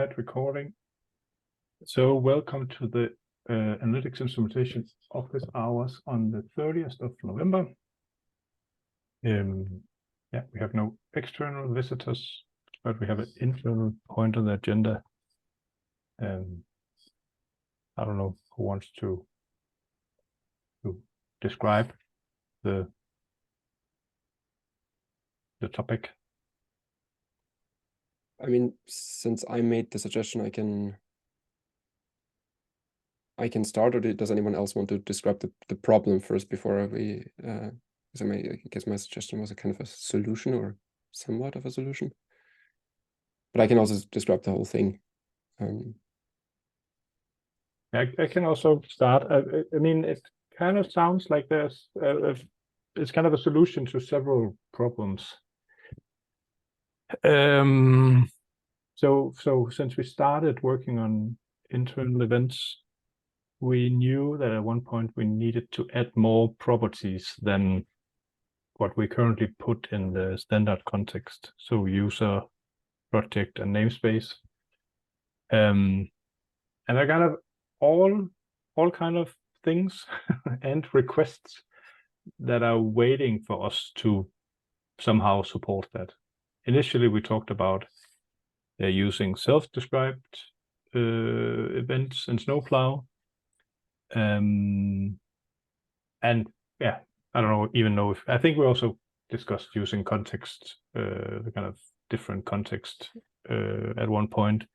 right, recording. So welcome to the Analytics Instrumentation office hours on the 30th of November. Yeah, we have no external visitors, but we have an internal point on the agenda. I don't know who wants to describe the topic. I mean, since I made the suggestion, I can start, or does anyone else want to describe the problem first before we? Because I guess my suggestion was a kind of a solution or somewhat of a solution, but I can also describe the whole thing. I can also start. I mean, it kind of sounds like there's it's kind of a solution to several problems. So since we started working on internal events, we knew that at one point we needed to add more properties than what we currently put in the standard context. So user, project, and namespace. And they're kind of all kind of things and requests that are waiting for us to somehow support that. Initially, we talked about using self-described events in Snowplow. And yeah, I don't even know if, I think we also discussed using context, the kind of different context at one point.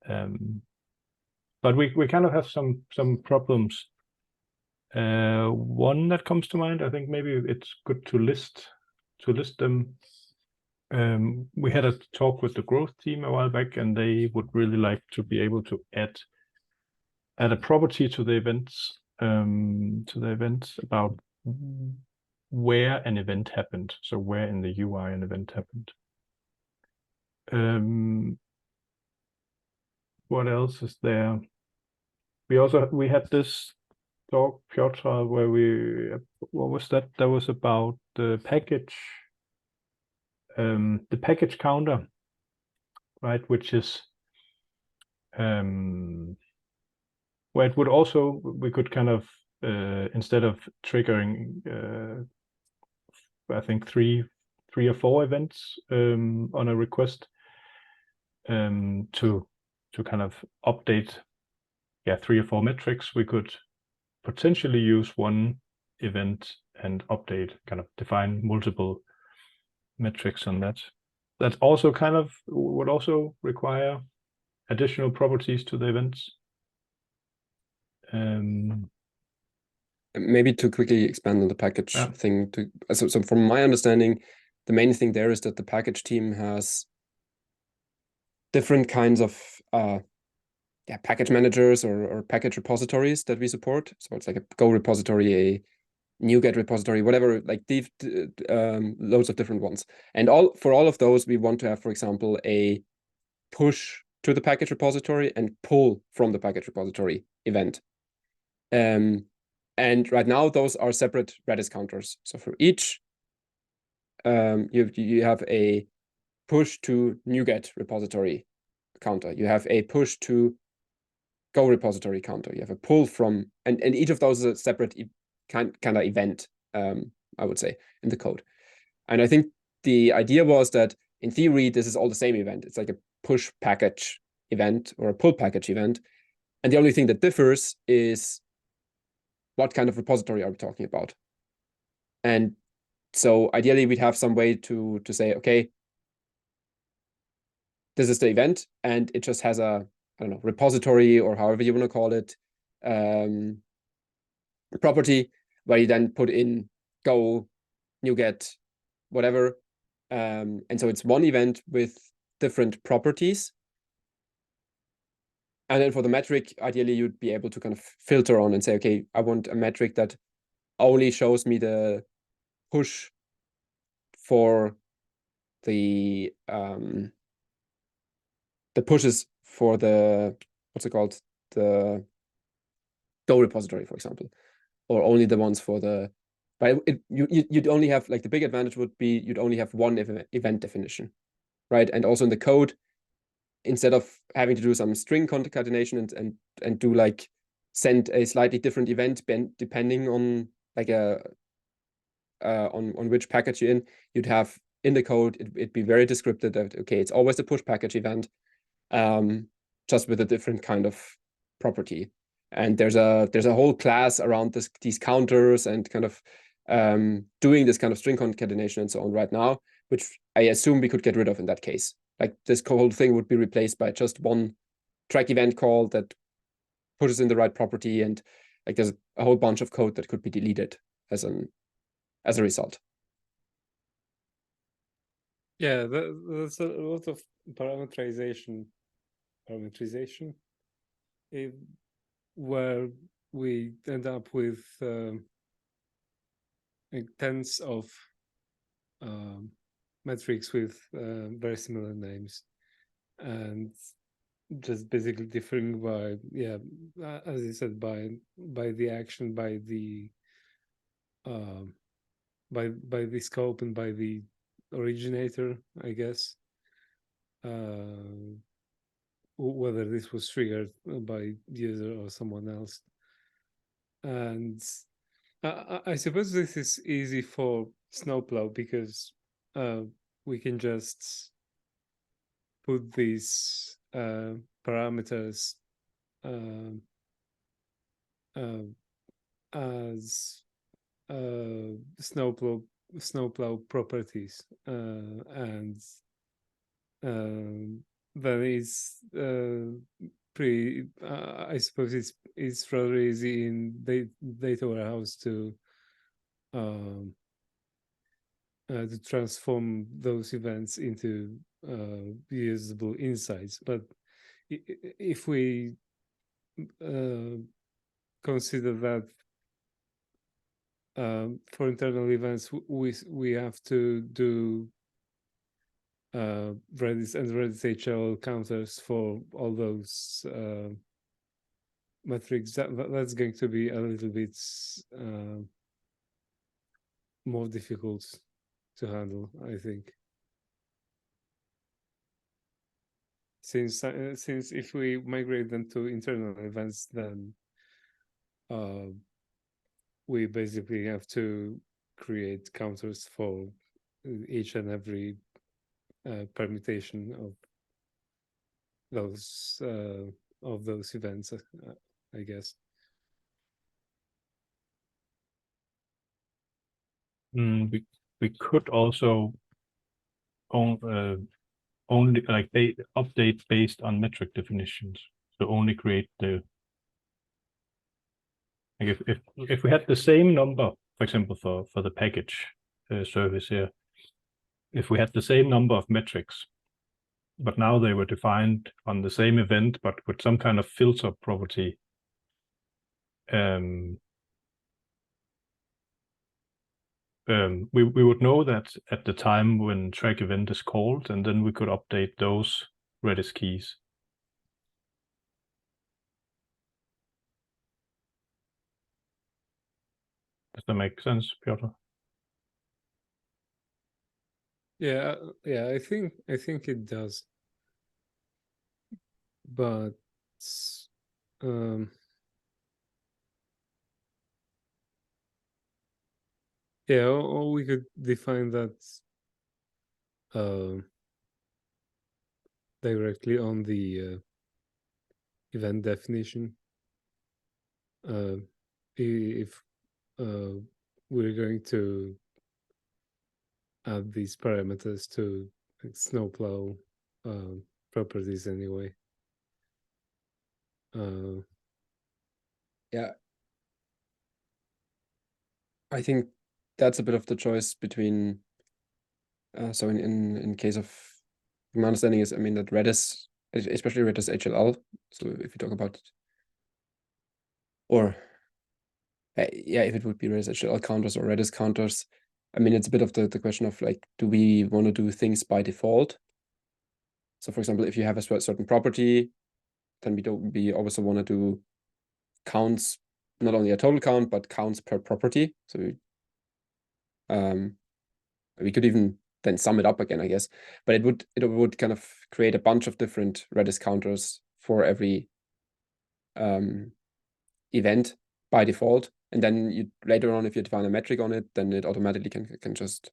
But we kind of have some problems. One that comes to mind, I think maybe it's good to list them. We had a talk with the growth team a while back, and they would really like to be able to add a property to the events about where an event happened. So where in the UI an event happened. What else is there? We had this talk, Piotr, where what was that? That was about the package counter, right? Which is where it would also, we could kind of instead of triggering I think three or four events on a request to kind of update 3 or 4 metrics, we could potentially use one event and update, kind of define multiple metrics on that. That also kind of would also require additional properties to the events. Maybe to quickly expand on the package thing. So from my understanding, the main thing there is that the package team has different kinds of package managers or package repositories that we support. So it's like a Go repository, a NuGet repository, whatever, like loads of different ones. And for all of those, we want to have, for example, a push to the package repository and pull from the package repository event. And right now, those are separate Redis counters. So for each, you have a push to NuGet repository counter. You have a push to Go repository counter. You have a pull from, and each of those is a separate kind of event, I would say, in the code. And I think the idea was that in theory, this is all the same event. It's like a push package event or a pull package event. And the only thing that differs is what kind of repository are we talking about? And so ideally, we'd have some way to say, okay, this is the event, and it just has a, I don't know, repository or however you want to call it, property where you then put in Go, NuGet, whatever. And so it's one event with different properties. And then for the metric, ideally, you'd be able to kind of filter on and say, okay, I want a metric that only shows me the push for the pushes for the, what's it called? The Go repository, for example, or only the ones for the, but you'd only have, like, the big advantage would be you'd only have one event definition, right? And also in the code, instead of having to do some string concatenation and do like send a slightly different event depending on like on which package you're in, you'd have in the code it'd be very descriptive that okay, it's always a push package event, just with a different kind of property. And there's a whole class around these counters and kind of doing this kind of string concatenation and so on right now, which I assume we could get rid of in that case. Like this whole thing would be replaced by just one track event call that pushes in the right property, and like there's a whole bunch of code that could be deleted as a result. Yeah, there's a lot of parameterization where we end up with like tens of metrics with very similar names, and just basically differing by, yeah, as you said, by the action, by the scope and by the originator, I guess. Whether this was triggered by user or someone else. And I suppose this is easy for Snowplow because we can just put these parameters as Snowplow properties, and that is pretty. I suppose it's rather easy in data warehouse to transform those events into usable insights. But if we consider that for internal events, we have to do Redis and Redis HL counters for all those metrics. That's going to be a little bit more difficult to handle, I think. Since if we migrate them to internal events, then we basically have to create counters for each and every permutation of those events, I guess. We could also only like they update based on metric definitions. So only create the, like if we had the same number, for example, for the package service here, if we had the same number of metrics, but now they were defined on the same event, but with some kind of filter property, we would know that at the time when track event is called, and then we could update those Redis keys. Does that make sense, Piotr? Yeah, I think it does. But yeah, or we could define that directly on the event definition. If we're going to add these parameters to Snowplow properties anyway. Yeah, I think that's a bit of the choice between. So in case of my understanding is, I mean, that Redis, especially Redis HLL. So if you talk about, or yeah, if it would be Redis HLL counters or Redis counters, I mean, it's a bit of the question of like, do we want to do things by default? So for example, if you have a certain property, then we also want to do counts, not only a total count, but counts per property. So we could even then sum it up again, I guess. But it would kind of create a bunch of different Redis counters for every event by default. And then you later on, if you define a metric on it, then it automatically can just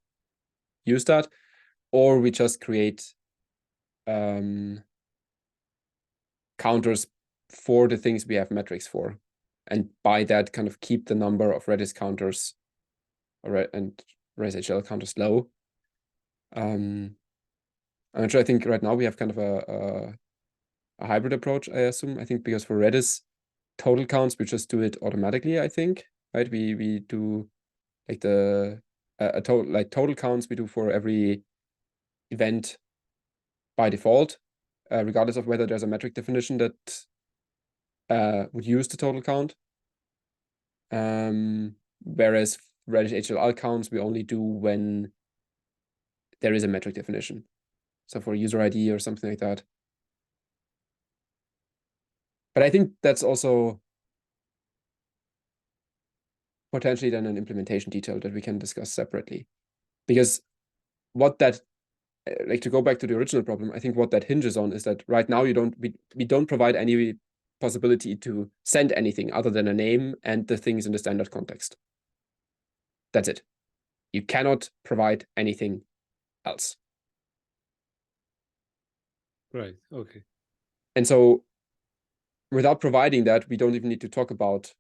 use that. Or we just create counters for the things we have metrics for. And by that, kind of keep the number of Redis counters and Redis HL counters low. I'm not sure. I think right now we have kind of a hybrid approach, I assume. I think because for Redis total counts, we just do it automatically, I think. Right? We do like the total counts we do for every event by default, regardless of whether there's a metric definition that would use the total count. Whereas Redis HLL counts we only do when there is a metric definition. So for user ID or something like that. But I think that's also potentially then an implementation detail that we can discuss separately. Because what that, like to go back to the original problem, I think what that hinges on is that right now we don't provide any possibility to send anything other than a name and the things in the standard context. That's it. You cannot provide anything else. Right. Okay. And so without providing that, we don't even need to talk about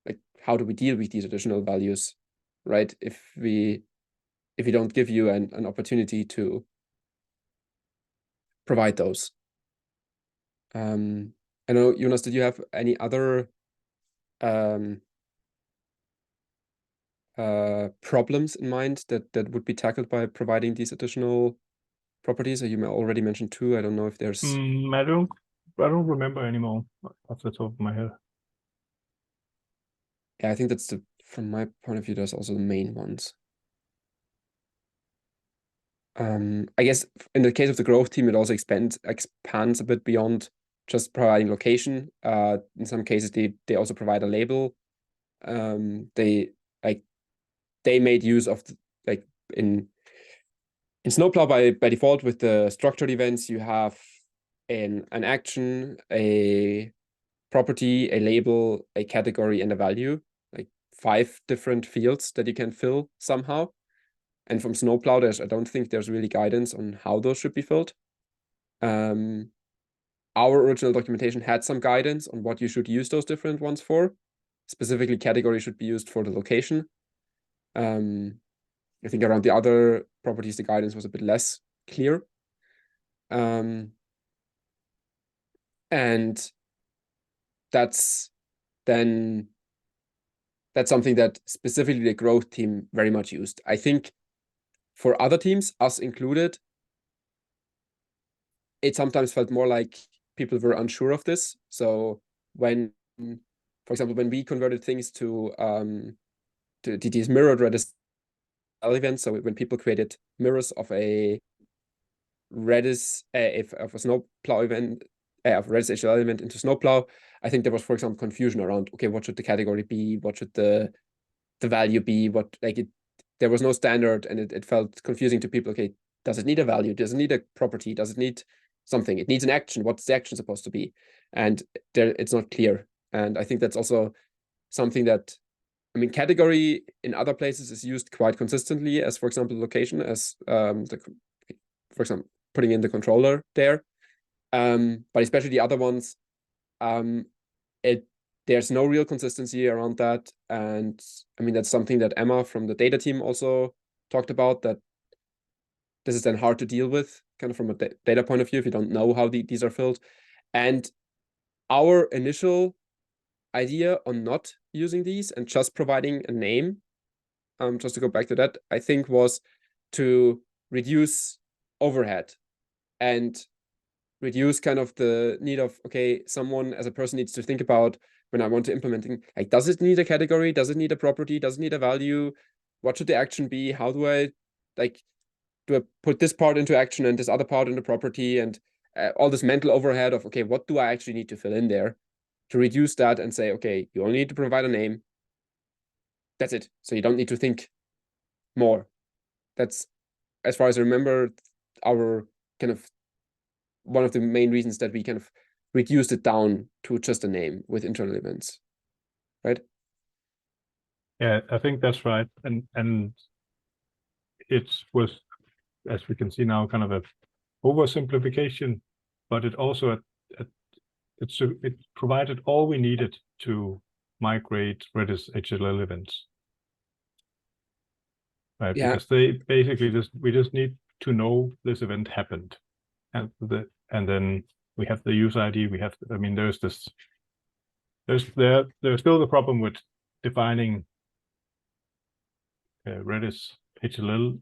like how do we deal with these additional values, right? If we don't give you an opportunity to provide those. I know, Jonas, did you have any other problems in mind that would be tackled by providing these additional properties? Or you may already mentioned two. I don't know if there's I don't remember anymore off the top of my head. yeah, I think that's from my point of view, there's also the main ones. I guess in the case of the growth team, it also expands a bit beyond just providing location. In some cases, they also provide a label. They made use of like in Snowplow by default with the structured events, you have an action, a property, a label, a category, and a value, like 5 different fields that you can fill somehow. And from Snowplow, I don't think there's really guidance on how those should be filled. Our original documentation had some guidance on what you should use those different ones for. Specifically, category should be used for the location. I think around the other properties, the guidance was a bit less clear. And that's something that specifically the growth team very much used. I think for other teams, us included, it sometimes felt more like people were unsure of this. So when, for example, when we converted things to these mirrored Redis events, so when people created mirrors of a Redis, of a Snowplow event, of Redis HL element into Snowplow, I think there was, for example, confusion around, okay, what should the category be? What should the value be? There was no standard, and it felt confusing to people. Okay, does it need a value? Does it need a property? Does it need something? It needs an action. What's the action supposed to be? And it's not clear. And I think that's also something that, I mean, category in other places is used quite consistently as, for example, location, as for example, putting in the controller there. But especially the other ones, there's no real consistency around that. And I mean, that's something that Emma from the data team also talked about, that this is then hard to deal with, kind of from a data point of view, if you don't know how these are filled. And our initial idea on not using these and just providing a name, just to go back to that, I think was to reduce overhead and reduce kind of the need of, okay, someone as a person needs to think about, when I want to implementing, like, does it need a category? Does it need a property? Does it need a value? What should the action be? How do I put this part into action and this other part into property, and all this mental overhead of, okay, what do I actually need to fill in there, to reduce that and say, okay, you only need to provide a name. That's it. So you don't need to think more. That's as far as I remember, our kind of one of the main reasons that we kind of reduced it down to just a name with internal events, right? Yeah, I think that's right. And it was, as we can see now, kind of a oversimplification, but it also it provided all we needed to migrate Redis HLL events. Right, Yeah. because they basically we just need to know this event happened, and then we have the user ID. We have, I mean, there's still the problem with defining Redis HLL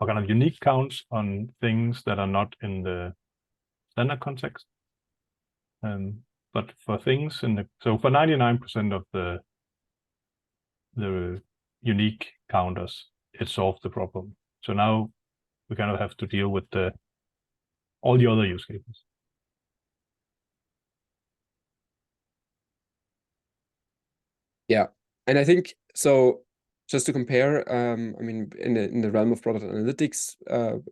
or kind of unique counts on things that are not in the standard context. But for things so for 99% of the unique counters, it solved the problem. So now we kind of have to deal with all the other use cases. Yeah, and I think so. Just to compare, I mean, in the realm of product analytics,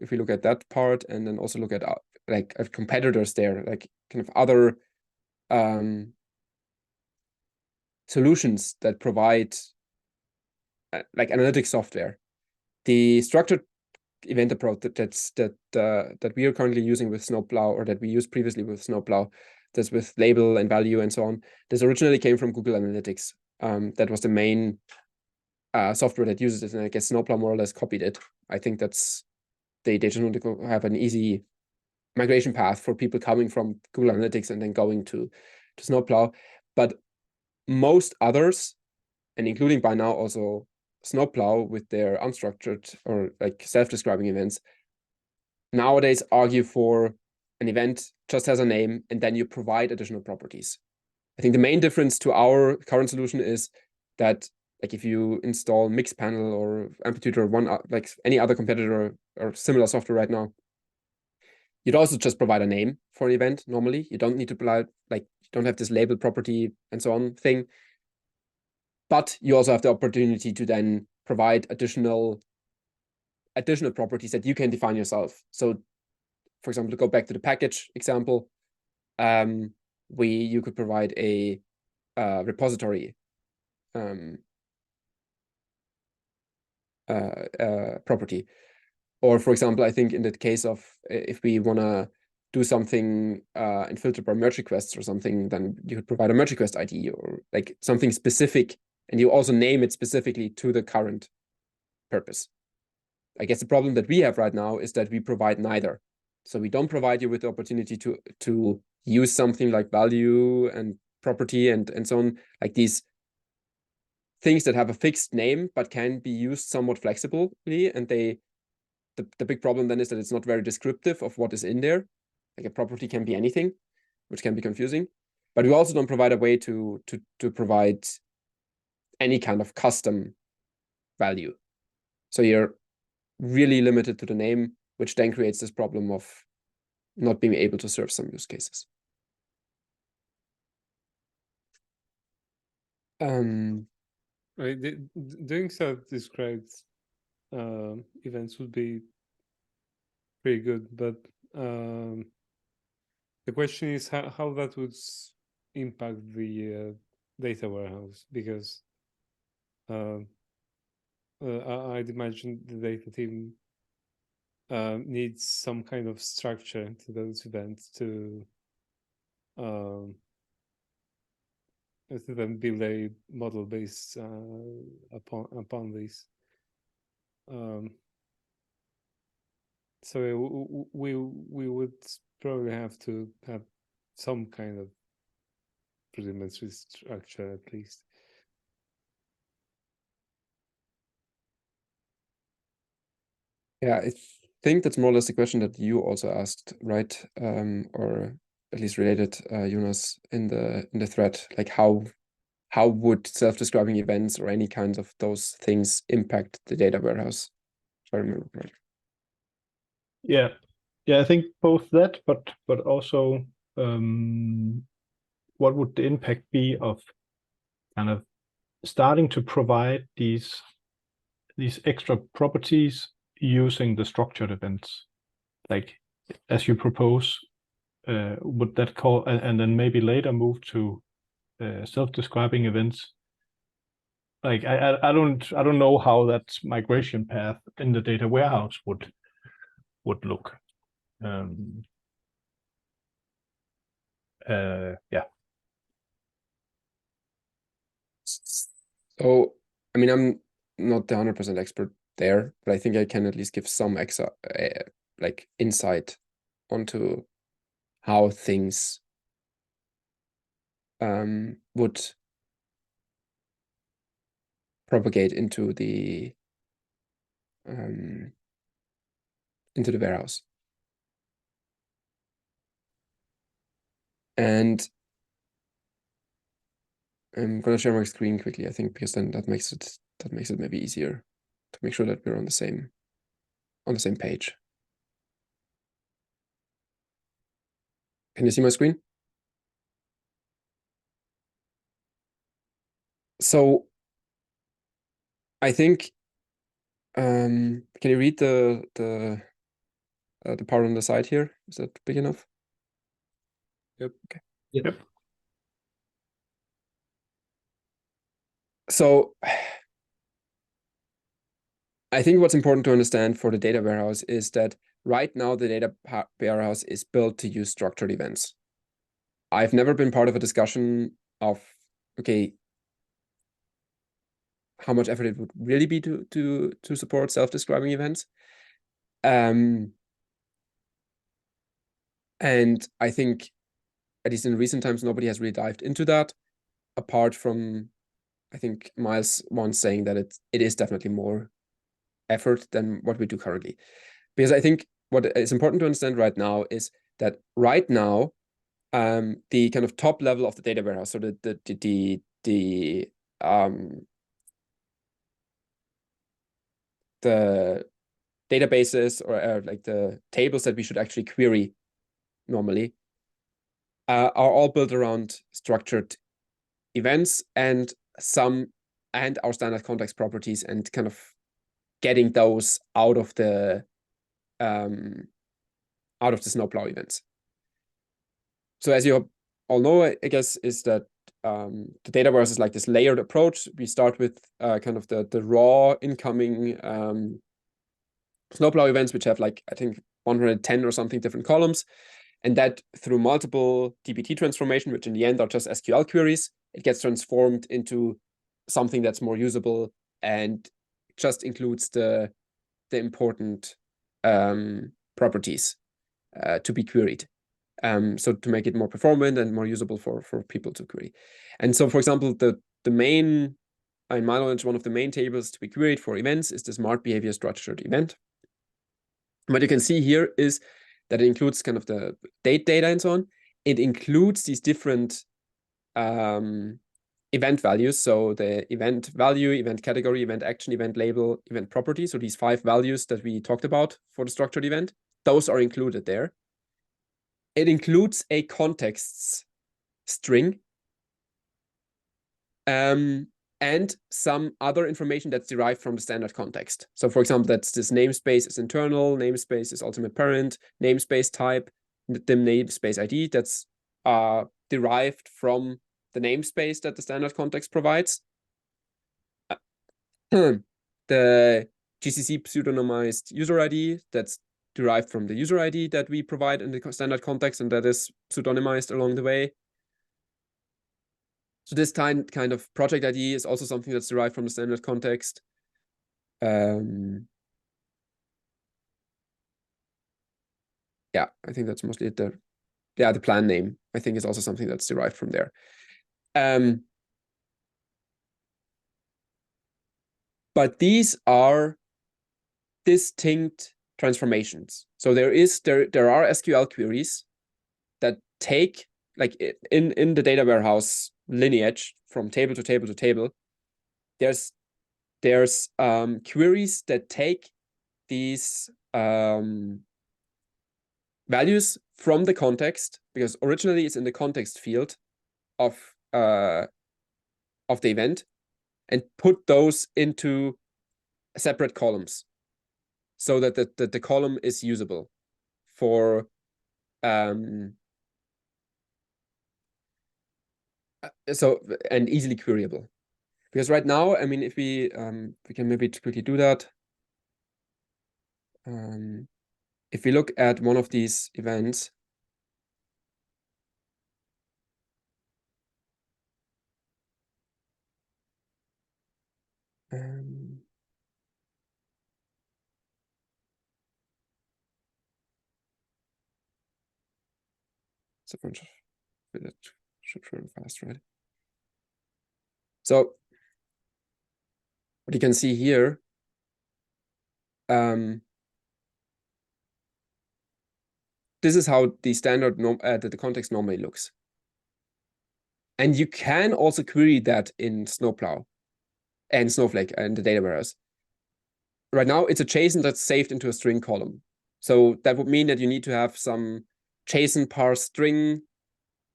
if we look at that part, and then also look at like competitors there, like kind of other solutions that provide like analytics software. The structured event approach that we are currently using with Snowplow, or that we used previously with Snowplow, that's with label and value and so on. This originally came from Google Analytics. That was the main software that uses it, and I guess Snowplow more or less copied it. I think that's they just want to have an easy migration path for people coming from Google Analytics and then going to Snowplow. But most others, and including by now also Snowplow with their unstructured or like self-describing events, nowadays argue for an event just has a name and then you provide additional properties. I think the main difference to our current solution is that, like, if you install Mixpanel or Amplitude or like any other competitor or similar software right now, you'd also just provide a name for an event normally. You don't need to provide, like, you don't have this label property and so on thing. But you also have the opportunity to then provide additional properties that you can define yourself. So, for example, to go back to the package example, you could provide a repository property. Or, for example, I think in the case of if we want to do something and filter by merge requests or something, then you could provide a merge request ID or like something specific, and you also name it specifically to the current purpose. I guess the problem that we have right now is that we provide neither. So we don't provide you with the opportunity to use something like value and property and so on, like these things that have a fixed name but can be used somewhat flexibly. And the big problem then is that it's not very descriptive of what is in there. Like a property can be anything, which can be confusing. But we also don't provide a way to provide any kind of custom value. So you're really limited to the name, which then creates this problem of not being able to serve some use cases. Doing self-described events would be pretty good, but the question is how that would impact the data warehouse, because I'd imagine the data team needs some kind of structure to those events to then build a model based upon this. So we would probably have to have some kind of rudimentary structure at least. Yeah, I think that's more or less the question that you also asked, right? Or at least related, Jonas, in the thread. Like how would self-describing events or any kinds of those things impact the data warehouse? If I remember right. Yeah, I think both that, but also what would the impact be of kind of starting to provide these extra properties using the structured events, like as you propose, would that call and then maybe later move to self-describing events? Like I don't know how that migration path in the data warehouse would look. Yeah. So, I mean, I'm not the 100% expert there, but I think I can at least give some extra like insight onto how things would propagate into the warehouse. And I'm gonna share my screen quickly, I think, because then that makes it maybe easier to make sure that we're on the same page. Can you see my screen? So I think can you read the part on the side here? Is that big enough? Yep. Okay. Yep. So I think what's important to understand for the data warehouse is that right now the data warehouse is built to use structured events. I've never been part of a discussion of, okay, how much effort it would really be to support self-describing events. And I think, at least in recent times, nobody has really dived into that, apart from, I think, Miles once saying that it is definitely more effort than what we do currently. Because I think what is important to understand right now is that right now, the kind of top level of the data warehouse, so the databases or like the tables that we should actually query normally are all built around structured events and our standard context properties, and kind of getting those out of the snowplow events. So as you all know, I guess, is that the data warehouse is like this layered approach. We start with kind of the raw incoming snowplow events, which have like, I think, 110 or something different columns. And that through multiple dbt transformation, which in the end are just SQL queries, it gets transformed into something that's more usable and just includes the important properties to be queried. So to make it more performant and more usable for people to query. And so, for example, the main, in my knowledge, one of the main tables to be queried for events is the smart behavior structured event. What you can see here is that it includes kind of the date data and so on. It includes these different event values. So the event value, event category, event action, event label, event property. So these 5 values that we talked about for the structured event, those are included there. It includes a contexts string and some other information that's derived from the standard context. So for example, that's this namespace is internal, namespace is ultimate parent, namespace type, the namespace ID that's derived from the namespace that the standard context provides. The GCC pseudonymized user ID that's derived from the user ID that we provide in the standard context, and that is pseudonymized along the way. So this kind of project ID is also something that's derived from the standard context. Yeah, I think that's mostly it. The plan name, I think, is also something that's derived from there. But these are distinct transformations. So there are SQL queries that take, like in the data warehouse lineage from table to table to table, there's queries that take these values from the context, because originally it's in the context field of the event, and put those into separate columns. so that the column is usable for and easily queryable. Because right now, I mean, if we can maybe quickly do that. If we look at one of these events, it's a bunch of that should run fast, right? So what you can see here, this is how the standard the context normally looks. And you can also query that in Snowplow and Snowflake and the data warehouse. Right now, it's a JSON that's saved into a string column. So that would mean that you need to have some JSON parse string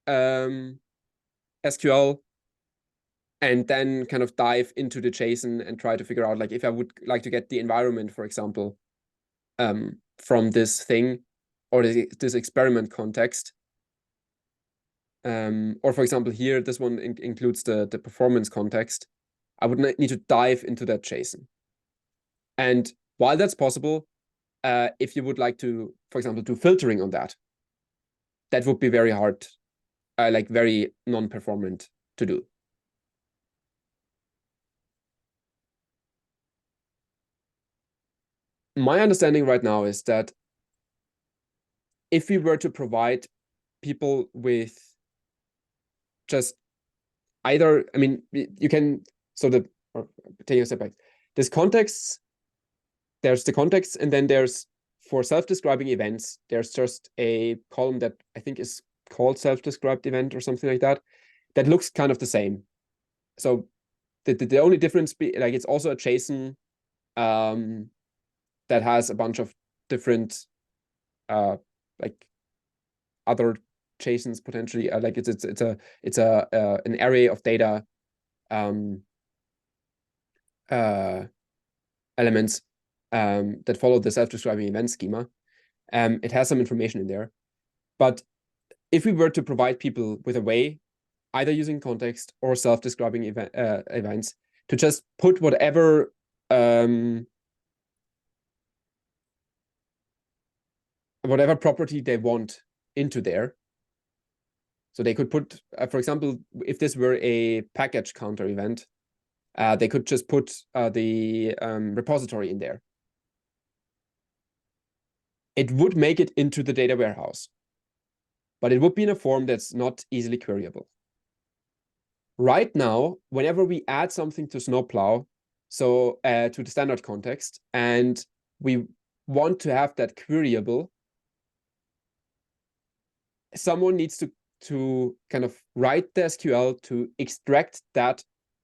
SQL, and then kind of dive into the JSON and try to figure out, like, if I would like to get the environment, for example, from this thing or this experiment context. Or for example, here, this one includes the performance context. I would need to dive into that JSON. And while that's possible, if you would like to, for example, do filtering on that, that would be very hard, like very non-performant to do. My understanding right now is that if we were to provide people with just either, I mean, you can, or take a step back. There's contexts, there's the context, and then there's, for self-describing events, there's just a column that I think is called self-described event or something like that, that looks kind of the same. So the only difference, like, it's also a JSON that has a bunch of different like other JSONs potentially, like it's an array of data elements that follow the self-describing event schema. It has some information in there, but if we were to provide people with a way, either using context or self-describing events, to just put whatever property they want into there. So they could put, for example, if this were a package counter event, they could just put the repository in there. It would make it into the data warehouse, but it would be in a form that's not easily queryable. Right now, whenever we add something to Snowplow, so to the standard context, and we want to have that queryable, someone needs to kind of write the SQL to extract that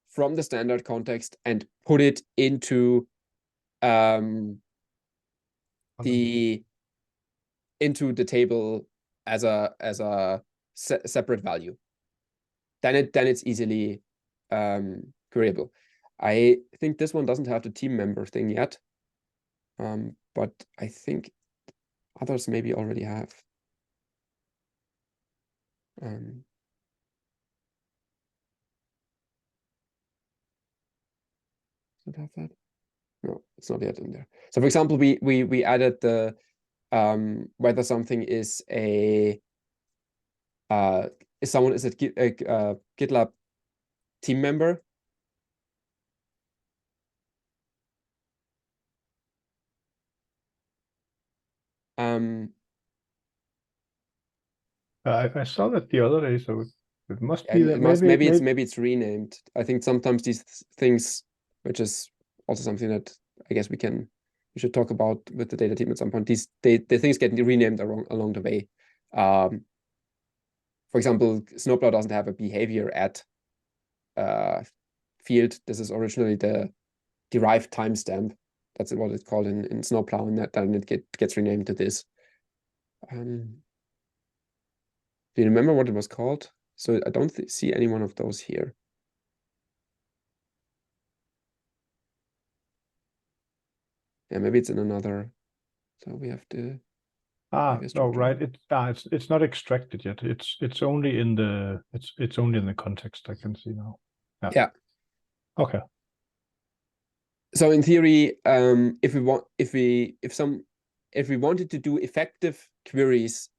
from the standard context and put it into the table as a separate value. Then it's easily queryable. I think this one doesn't have the team member thing yet, but I think others maybe already have. Does it have that? No, it's not yet in there. So for example, we added the whether something is a if someone is a GitLab team member. I saw that the other day, so it must be And that maybe it's renamed. I think sometimes these things, which is also something that I guess we should talk about with the data team at some point. The things get renamed along the way. For example, Snowplow doesn't have a behavior at field. This is originally the derived timestamp. That's what it's called in Snowplow, and then it gets renamed to this. Do you remember what it was called? So I don't see any one of those here. Yeah, maybe it's in another. So we have to. No, structure. right. It's not extracted yet. It's only in the it's only in the context I can see now. Yeah. Okay. So in theory, if we wanted to do effective queries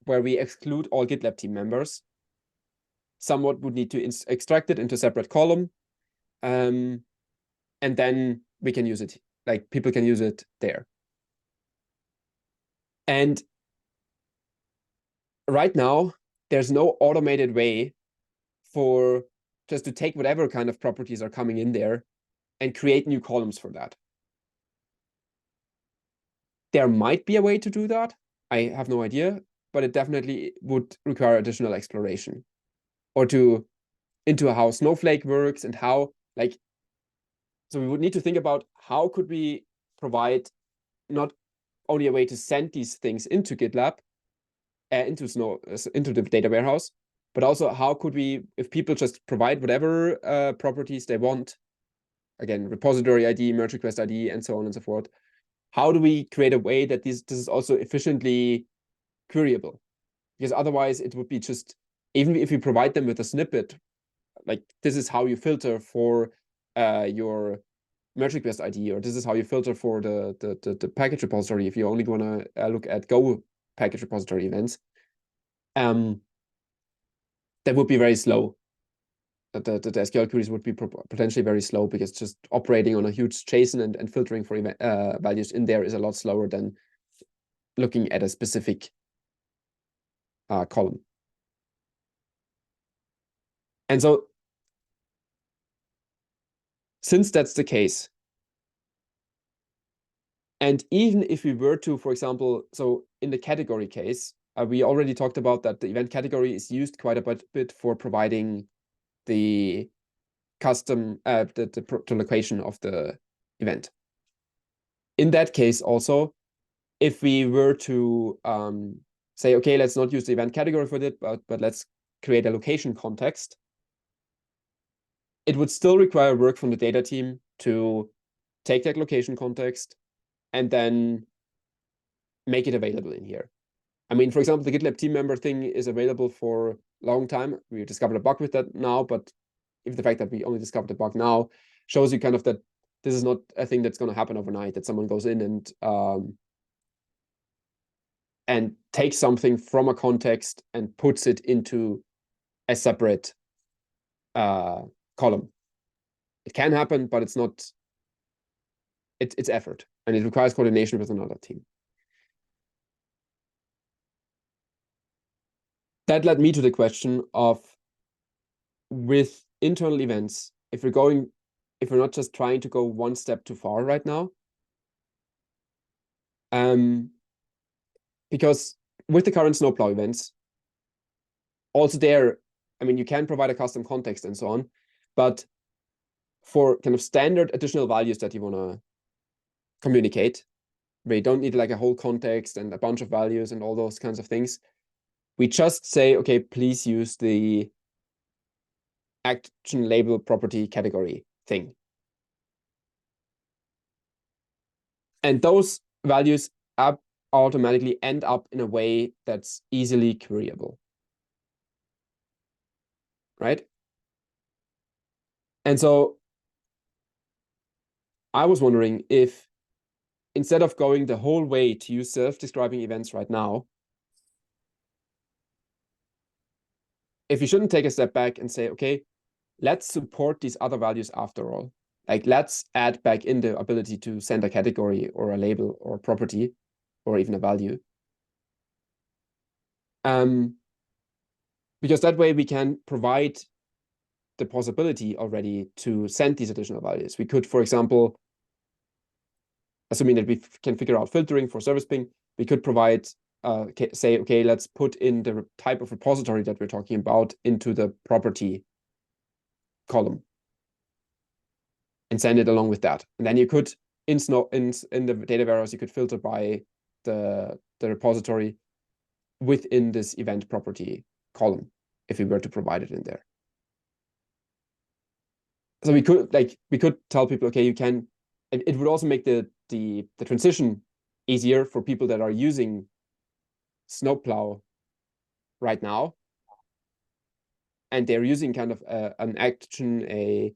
where we exclude all GitLab team members, someone would need to extract it into a separate column, and then we can use it. Like people can use it there. And right now, there's no automated way for just to take whatever kind of properties are coming in there and create new columns for that. There might be a way to do that. I have no idea, but it definitely would require additional exploration, or into how Snowflake works and how, like, so we would need to think about how could we provide not only a way to send these things into GitLab, into the data warehouse, but also how could we, if people just provide whatever properties they want, again, repository ID, merge request ID, and so on and so forth, how do we create a way that this is also efficiently queryable? Because otherwise it would be just, even if you provide them with a snippet, like this is how you filter for your merge request ID, or this is how you filter for the package repository if you only want to look at Go package repository events, that would be very slow. The SQL queries would be potentially very slow, because just operating on a huge JSON and filtering for event, values in there is a lot slower than looking at a specific column. And so, since that's the case, and even if we were to, for example, so in the category case, we already talked about that the event category is used quite a bit for providing the custom, the location of the event. In that case also, if we were to say, okay, let's not use the event category for it, but let's create a location context, it would still require work from the data team to take that location context and then make it available in here. I mean, for example, the GitLab team member thing is available for a long time. We discovered a bug with that now, but if the fact that we only discovered the bug now shows you kind of that this is not a thing that's going to happen overnight, that someone goes in and takes something from a context and puts it into a separate column. It can happen, but it's not, it's effort, and it requires coordination with another team. That led me to the question of, with internal events, if we're not just trying to go one step too far right now, because with the current snowplow events, also there, I mean, you can provide a custom context and so on, but for kind of standard additional values that you want to communicate, where you don't need like a whole context and a bunch of values and all those kinds of things, we just say, okay, please use the action label property category thing. And those values automatically end up in a way that's easily queryable, right? And so I was wondering if, instead of going the whole way to use self-describing events right now, if you shouldn't take a step back and say, okay, let's support these other values after all. Like, let's add back in the ability to send a category or a label or a property or even a value. Because that way we can provide the possibility already to send these additional values. We could, for example, assuming that we can figure out filtering for service ping, we could provide, say, okay, let's put in the type of repository that we're talking about into the property column and send it along with that. And then you could, in the data warehouse, you could filter by the repository within this event property column if we were to provide it in there. So we could tell people, okay, you can it would also make the transition easier for people that are using Snowplow right now, and they're using kind of an action, a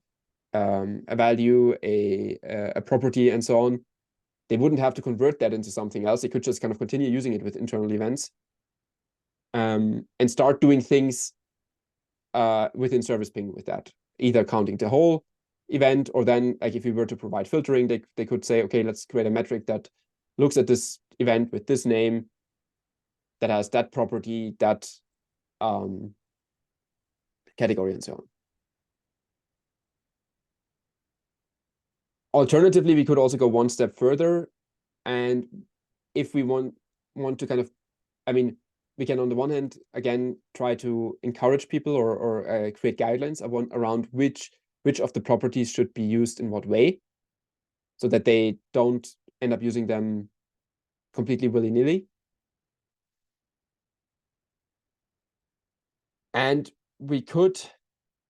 value, a property, and so on. They wouldn't have to convert that into something else. They could just kind of continue using it with internal events, and start doing things within service ping with that, either counting the whole event, or then, like, if we were to provide filtering, they could say, okay, let's create a metric that looks at this event with this name, that has that property, that category, and so on. Alternatively, we could also go one step further, and if we want to kind of, I mean, we can on the one hand, again, try to encourage people or create guidelines around which of the properties should be used in what way, so that they don't end up using them completely willy-nilly. And we could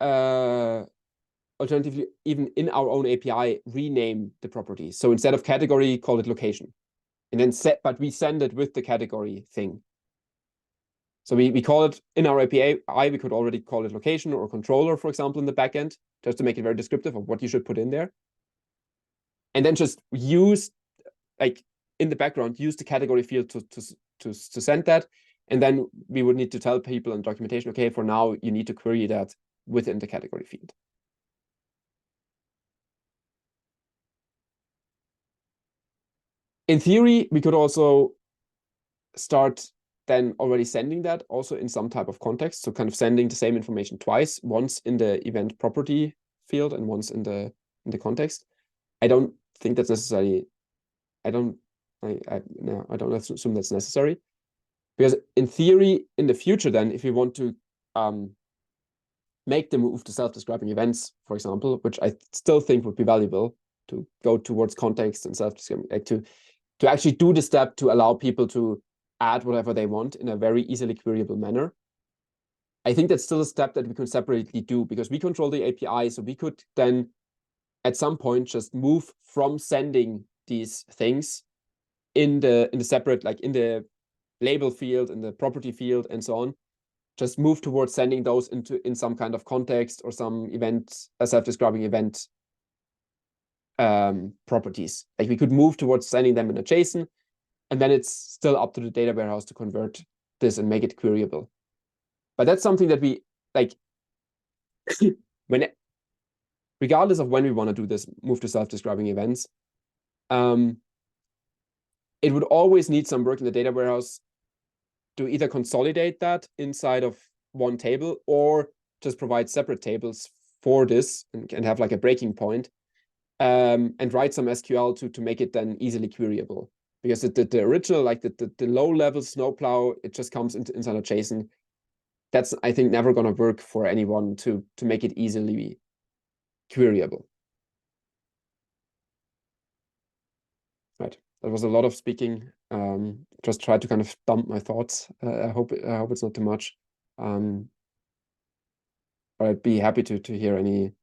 alternatively, even in our own API, rename the property. So instead of category, call it location. And then but we send it with the category thing. So we call it in our API, we could already call it location or controller, for example, in the backend, just to make it very descriptive of what you should put in there. And then just use, like, in the background, use the category field to send that. And then we would need to tell people in documentation, okay, for now, you need to query that within the category field. In theory, we could also start then already sending that also in some type of context. So kind of sending the same information twice, once in the event property field and once in the context. I don't think that's necessarily, I don't assume that's necessary. Because in theory, in the future, then, if we want to make the move to self-describing events, for example, which I still think would be valuable, to go towards context and self-describing, like to actually do the step to allow people to add whatever they want in a very easily queryable manner. I think that's still a step that we could separately do, because we control the API, so we could then at some point just move from sending these things in the separate, like in the label field, in the property field, and so on, just move towards sending those in some kind of context or some event, a self-describing event properties. Like, we could move towards sending them in a JSON, and then it's still up to the data warehouse to convert this and make it queryable. But that's something that we, like, regardless of when we want to do this move to self-describing events, it would always need some work in the data warehouse to either consolidate that inside of one table, or just provide separate tables for this and have like a breaking point, and write some SQL to make it then easily queryable. Because the original, like the low-level Snowplow, it just comes inside a JSON. That's, I think, never going to work for anyone to make it easily queryable. Right. That was a lot of speaking. Just try to kind of dump my thoughts. I hope it's not too much. But I'd be happy to hear any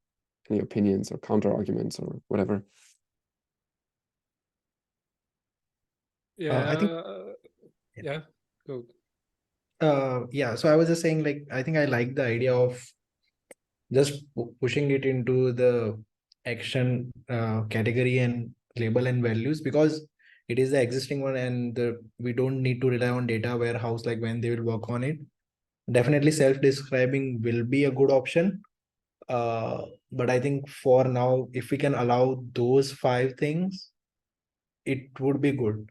opinions or counter arguments or whatever. Yeah, I think yeah, go. yeah, so I was just saying, like, I think I like the idea of just pushing it into the action category and label and values, because it is the existing one, and we don't need to rely on data warehouse, like when they will work on it. Definitely self-describing will be a good option. But I think for now, if we can allow those 5 things, it would be good.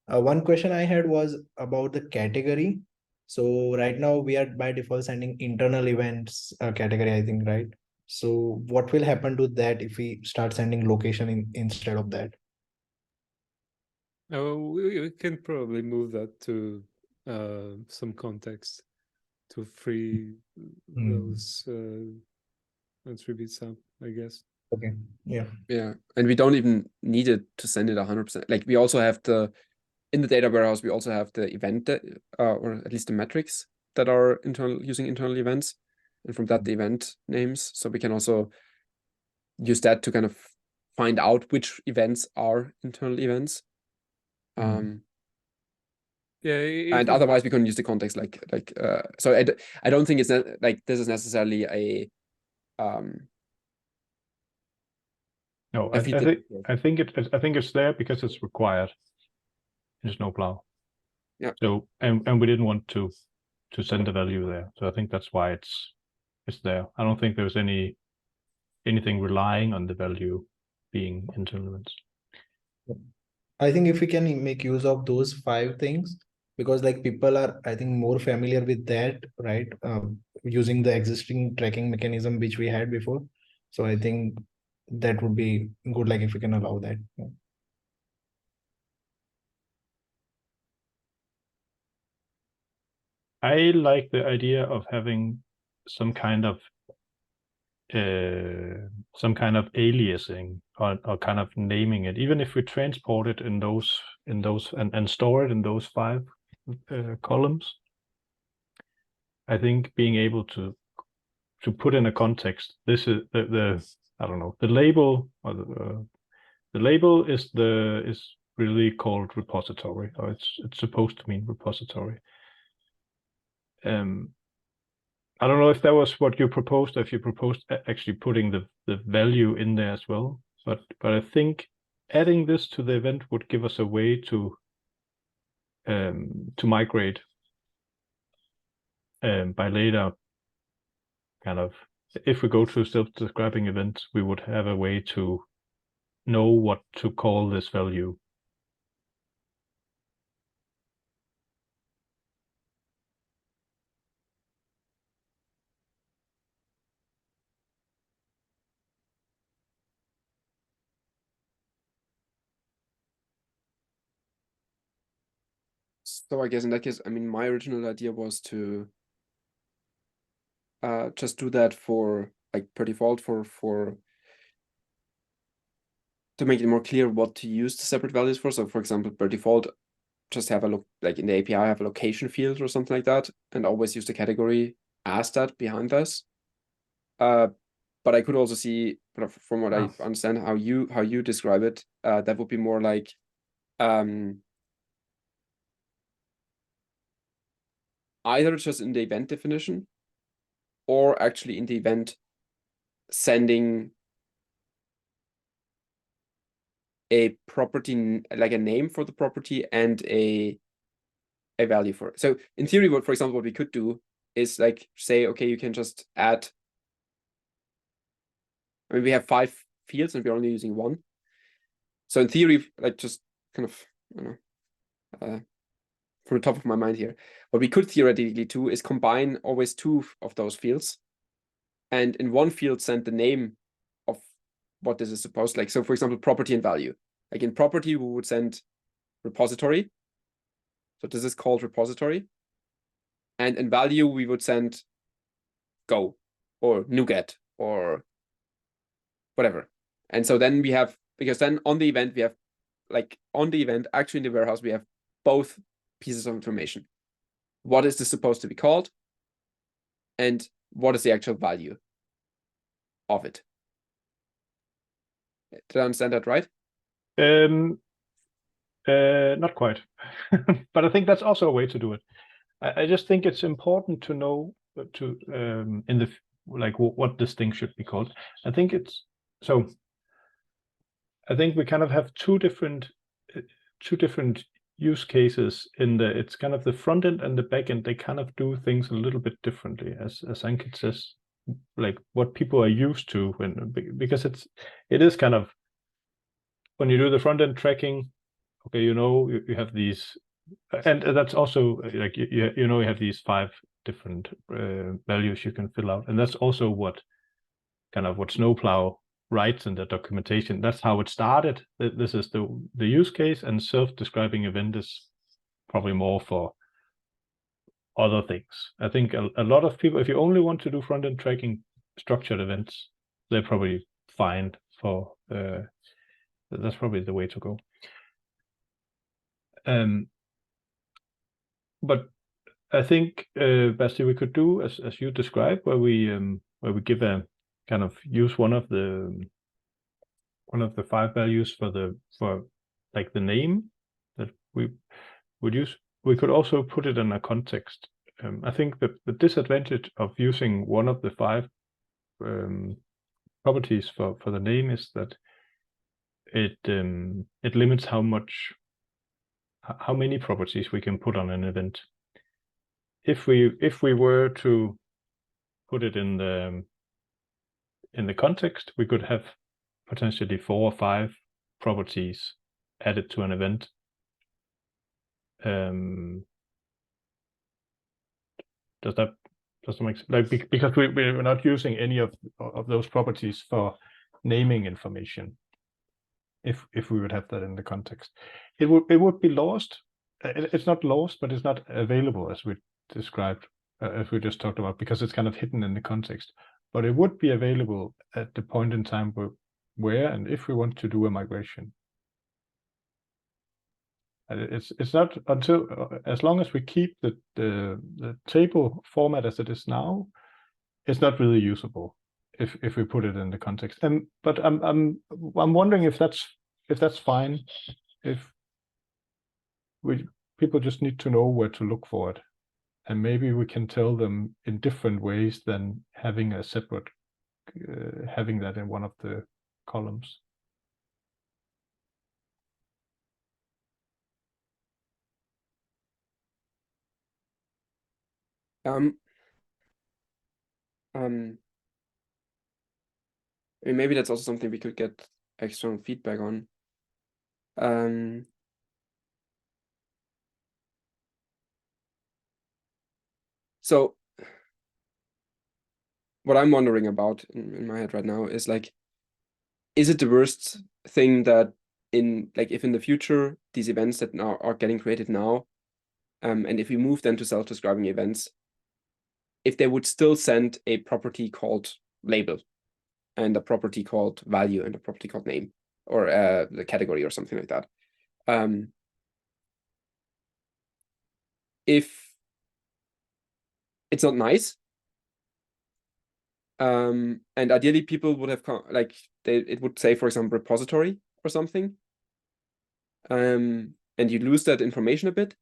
One question I had was about the category. So right now we are by default sending internal events category, I think, right? So what will happen to that if we start sending location instead of that? We can probably move that to some context to free those attributes up, I guess. Okay. Yeah. Yeah, and we don't even need it to send it 100%. Like, we also have in the data warehouse, we also have the event or at least the metrics that are using internal events, and from that the event names. So we can also use that to kind of find out which events are internal events. Yeah, And otherwise we can use the context so I don't think it's like this is necessarily a No, a feature. I think it's there because it's required in Snowplow. Yeah. So and we didn't want to send the value there. So I think that's why it's there. I don't think there's anything relying on the value being internal events. I think if we can make use of those 5 things, because like people are, I think, more familiar with that, right? Using the existing tracking mechanism which we had before. So I think that would be good, like if we can allow that. Yeah. I like the idea of having some kind of aliasing or kind of naming it, even if we transport it in those and store it in those 5 columns. I think being able to put in a context, this is the I don't know, the label or the label is really called repository, or it's supposed to mean repository. I don't know if that was what you proposed, if you proposed actually putting the value in there as well, but I think adding this to the event would give us a way to migrate by later, kind of, if we go to self-describing events, we would have a way to know what to call this value. So I guess in that case, I mean, my original idea was to just do that for like per default for to make it more clear what to use the separate values for. So for example, per default, just have a look, like in the API, have a location field or something like that, and always use the category as that behind this. But I could also see, from what I understand, how you describe it, that would be more like either just in the event definition, or actually in the event sending a property, like a name for the property and a value for it. So in theory, for example, what we could do is like say, okay, you can just add. I mean, we have 5 fields and we're only using 1. So in theory, like just kind of, I don't know, from the top of my mind here, what we could theoretically do is combine always 2 of those fields, and in one field send the name of what this is supposed, like, so for example, property and value. Like in property, we would send repository. So this is called repository. And in value, we would send Go or NuGet or whatever. And so then we have, because then on the event, we have, like on the event, actually in the warehouse, we have both pieces of information. What is this supposed to be called? And what is the actual value of it? Did I understand that right? Not quite, but I think that's also a way to do it. I just think it's important to know in the like what this thing should be called. I think we kind of have two different use cases in it's kind of the front end and the back end. They kind of do things a little bit differently, as Ankit says, like what people are used to because it is kind of, when you do the front end tracking, okay, you have these, and that's also like you have these 5 different values you can fill out, and that's also what Snowplow writes in the documentation. That's how it started. This is the use case, and self-describing event is probably more for other things. I think a lot of people, if you only want to do front-end tracking structured events, they're probably fine for that's probably the way to go. But I think, Basti, we could do as you described, where we give a kind of use one of the the 5 values for like the name that we would use. We could also put it in a context. I think that the disadvantage of using one of the 5 properties for the name is that it limits how many properties we can put on an event. If we were to put it in the context, we could have potentially 4 or 5 properties added to an event. Does that make sense? Like, because we're not using any of those properties for naming information. If we would have that in the context, it would be lost. It's not lost, but it's not available as we described, as we just talked about, because it's kind of hidden in the context. But it would be available at the point in time where and if we want to do a migration. It's not until as long as we keep the table format as it is now, it's not really usable if we put it in the context. But I'm wondering if that's fine, if people just need to know where to look for it, and maybe we can tell them in different ways than having a separate having that in one of the columns. And maybe that's also something we could get external feedback on. So what I'm wondering about in my head right now is like, is it the worst thing that if in the future these events that now are getting created now, and if we move them to self-describing events, if they would still send a property called label and a property called value and a property called name, or the category or something like that. If it's not nice, and ideally people would have it would say, for example, repository or something, and you lose that information a bit.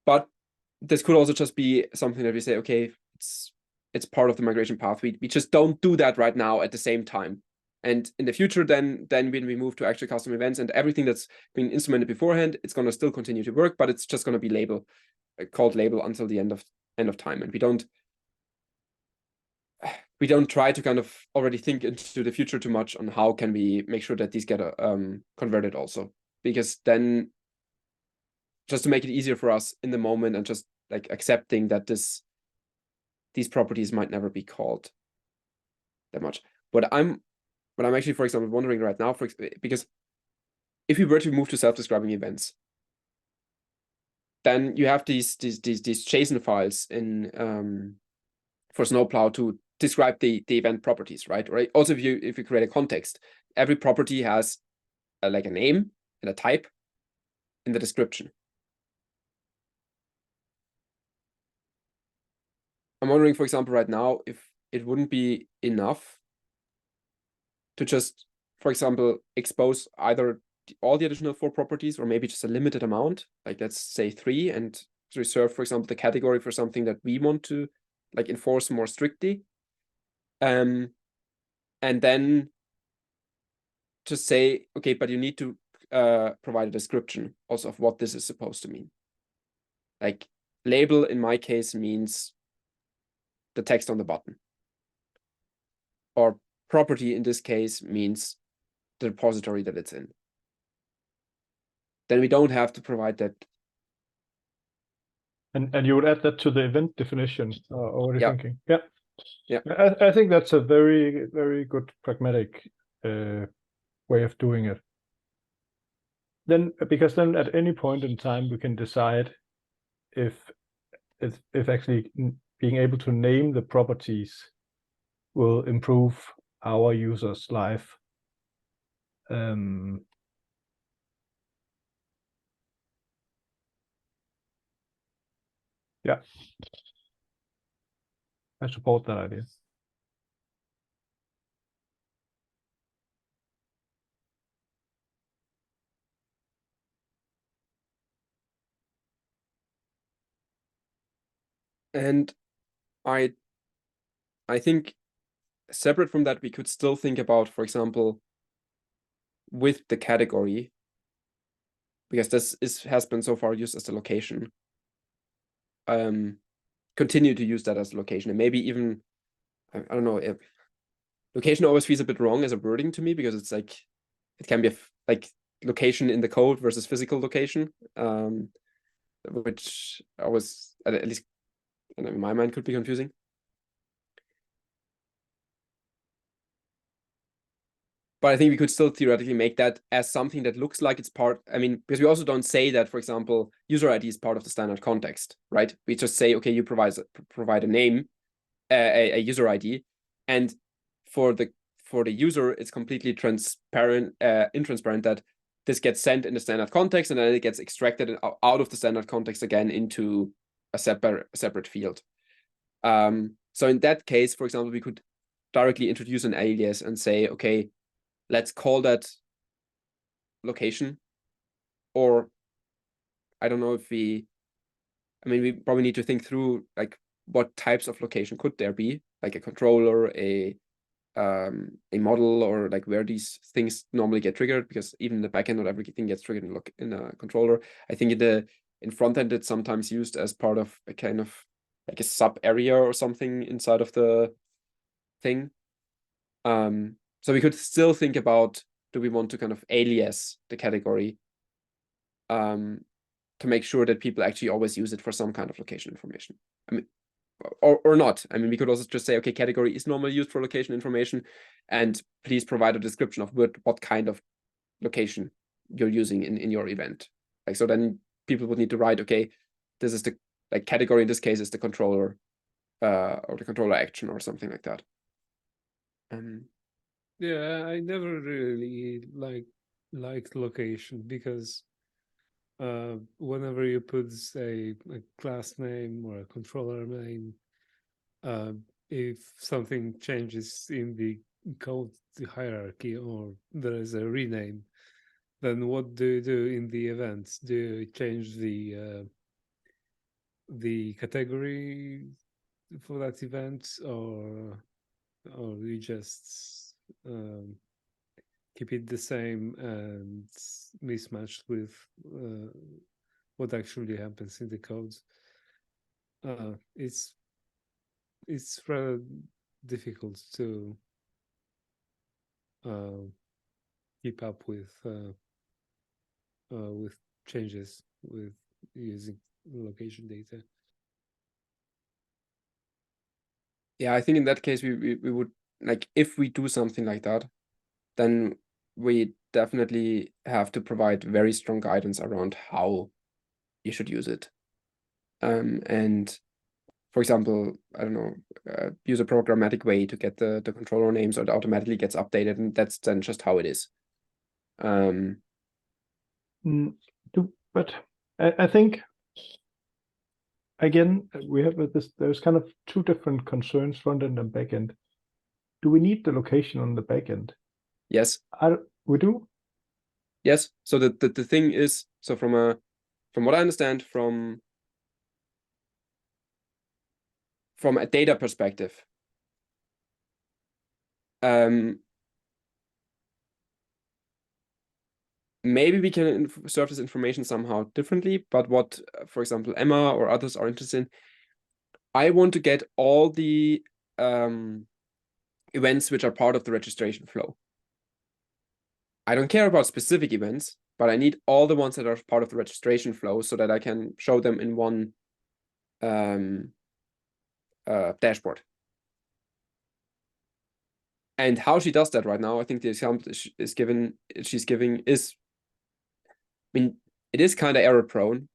But this could also just be something that we say, okay, it's part of the migration path. We just don't do that right now at the same time. And in the future, then when we move to actual custom events and everything that's been instrumented beforehand, it's going to still continue to work, but it's just going to be called label until the end of time. And we don't try to kind of already think into the future too much on how can we make sure that these get converted also, because then just to make it easier for us in the moment and just like accepting that these properties might never be called that much. But I'm actually, for example, wondering right now, because if we were to move to self-describing events, then you have these JSON files in for Snowplow to describe the event properties, right? Right. Also, if you create a context, every property has like a name and a type in the description. I'm wondering, for example, right now, if it wouldn't be enough to just, for example, expose either all the additional 4 properties or maybe just a limited amount, like let's say 3, and reserve, for example, the category for something that we want to like enforce more strictly. And then just say, okay, but you need to provide a description also of what this is supposed to mean. Like label in my case means the text on the button, or property in this case means the repository that it's in. Then we don't have to provide that. And you would add that to the event definition, or what are you Yeah. thinking? Yeah. Yeah. I think that's a very, very good pragmatic way of doing it. Then, because then at any point in time we can decide if actually being able to name the properties will improve our users' life. Yeah, I support that idea. And I think separate from that, we could still think about, for example, with the category, because this has been so far used as the location. Continue to use that as a location, and maybe even, I don't know, if location always feels a bit wrong as a wording to me, because it's like, it can be like location in the code versus physical location, which always, at least in my mind, could be confusing. But I think we could still theoretically make that as something that looks like it's part. I mean, because we also don't say that, for example, user ID is part of the standard context, right? We just say, okay, you provide a name, a user ID, and for the user, it's completely transparent, intransparent that this gets sent in the standard context, and then it gets extracted out of the standard context again into a separate field. So in that case, for example, we could directly introduce an alias and say, okay, let's call that location. Or I don't know if we probably need to think through like what types of location could there be, like a controller, a model, or like where these things normally get triggered, because even in the backend, not everything gets triggered in a controller. I think in front end, it's sometimes used as part of a kind of like a sub area or something inside of the thing. So we could still think about, do we want to kind of alias the category to make sure that people actually always use it for some kind of location information? I mean, or not. I mean, we could also just say, okay, category is normally used for location information, and please provide a description of what kind of location you're using in your event. Like, so then people would need to write, okay, this is the like category in this case is the controller or the controller action or something like that. Yeah, I never really liked location, because whenever you put, say, a class name or a controller name, if something changes in the code, the hierarchy, or there is a rename, then what do you do in the events? Do you change the category for that event, or you just keep it the same and mismatched with what actually happens in the codes? It's rather difficult to keep up with changes with using location data. Yeah, I think in that case we would, like, if we do something like that, then we definitely have to provide very strong guidance around how you should use it. And for example, I don't know, use a programmatic way to get the controller name so it automatically gets updated, and that's then just how it is. But I think, again, we have there's kind of two different concerns, front end and back end. Do we need the location on the back end? Yes. We do? Yes. So the thing is, so from what I understand, from a data perspective, maybe we can serve this information somehow differently, but what, for example, Emma or others are interested in, I want to get all the events which are part of the registration flow. I don't care about specific events, but I need all the ones that are part of the registration flow so that I can show them in one dashboard. And how she does that right now, I think the example she's giving is, I mean, it is kind of error prone,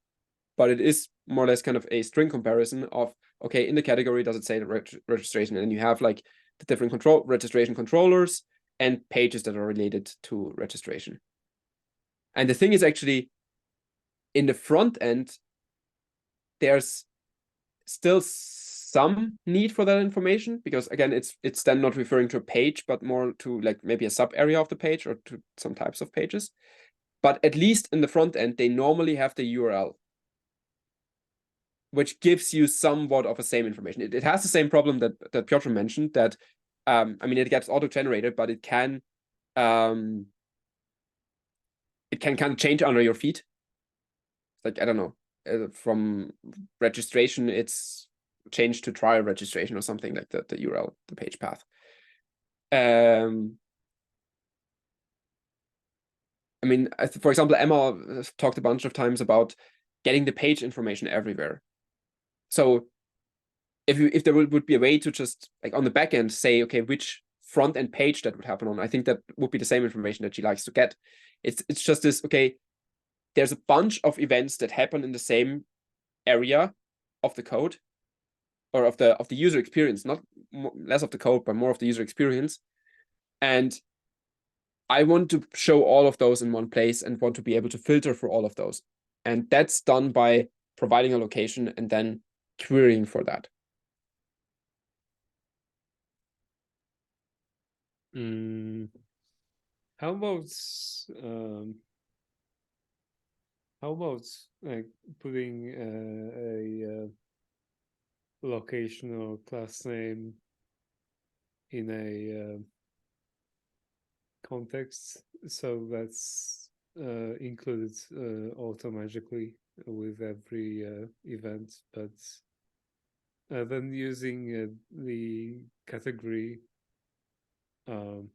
but it is more or less kind of a string comparison of, okay, in the category, does it say registration? And then you have like the different registration controllers and pages that are related to registration. And the thing is, actually, in the front end, there's still some need for that information, because again, it's then not referring to a page, but more to like maybe a sub area of the page or to some types of pages. But at least in the front end, they normally have the URL. which gives you somewhat of the same information. It has the same problem that Piotr mentioned, that I mean, it gets auto-generated, but it can kind of change under your feet. Like, I don't know, from registration, it's changed to trial registration or something like that, the URL, the page path. I mean, for example, Emma talked a bunch of times about getting the page information everywhere. So if there would be a way to just, like, on the back end say, okay, which front end page that would happen on, I think that would be the same information that she likes to get. It's just this, okay, there's a bunch of events that happen in the same area of the code, or of the user experience, not less of the code, but more of the user experience. And I want to show all of those in one place and want to be able to filter for all of those. And that's done by providing a location and then querying for that. How about like putting a location or class name in a context, so that's included automatically with every event, but then using the category for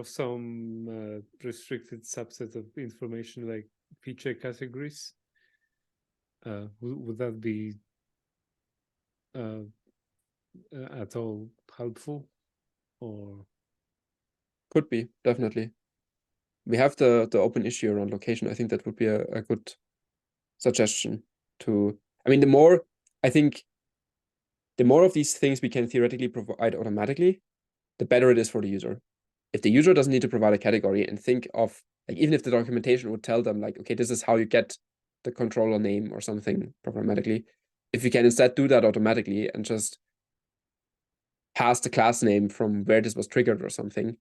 some restricted subset of information, like feature categories. Would that be at all helpful? Or could be, definitely. We have the open issue around location. I think that would be a good suggestion to, I mean, the more of these things we can theoretically provide automatically, the better it is for the user. If the user doesn't need to provide a category and think of, like, even if the documentation would tell them, like, okay, this is how you get the controller name or something programmatically, if you can instead do that automatically and just pass the class name from where this was triggered or something,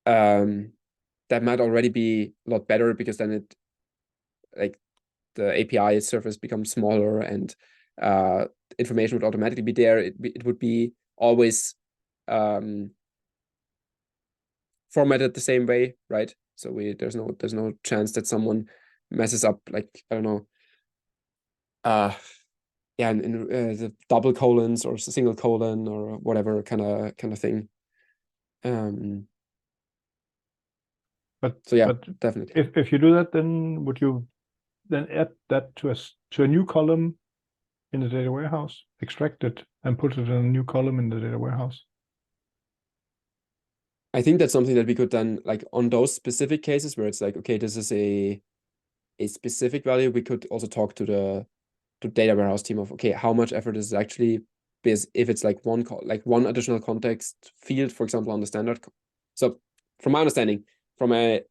that might already be a lot better, because then it, like, the API surface becomes smaller and information would automatically be there. It would be always formatted the same way, right? So there's no chance that someone messes up, like, I don't know, in the double colons or single colon or whatever kind of thing. But so yeah, but definitely. if you do that, then would you then add that to a new column in the data warehouse, extract it and put it in a new column in the data warehouse? I think that's something that we could then, like, on those specific cases where it's like, okay, this is a specific value, we could also talk to the data warehouse team of, okay, how much effort is it actually, because if it's like one additional context field, for example, on the standard. So from my understanding, from a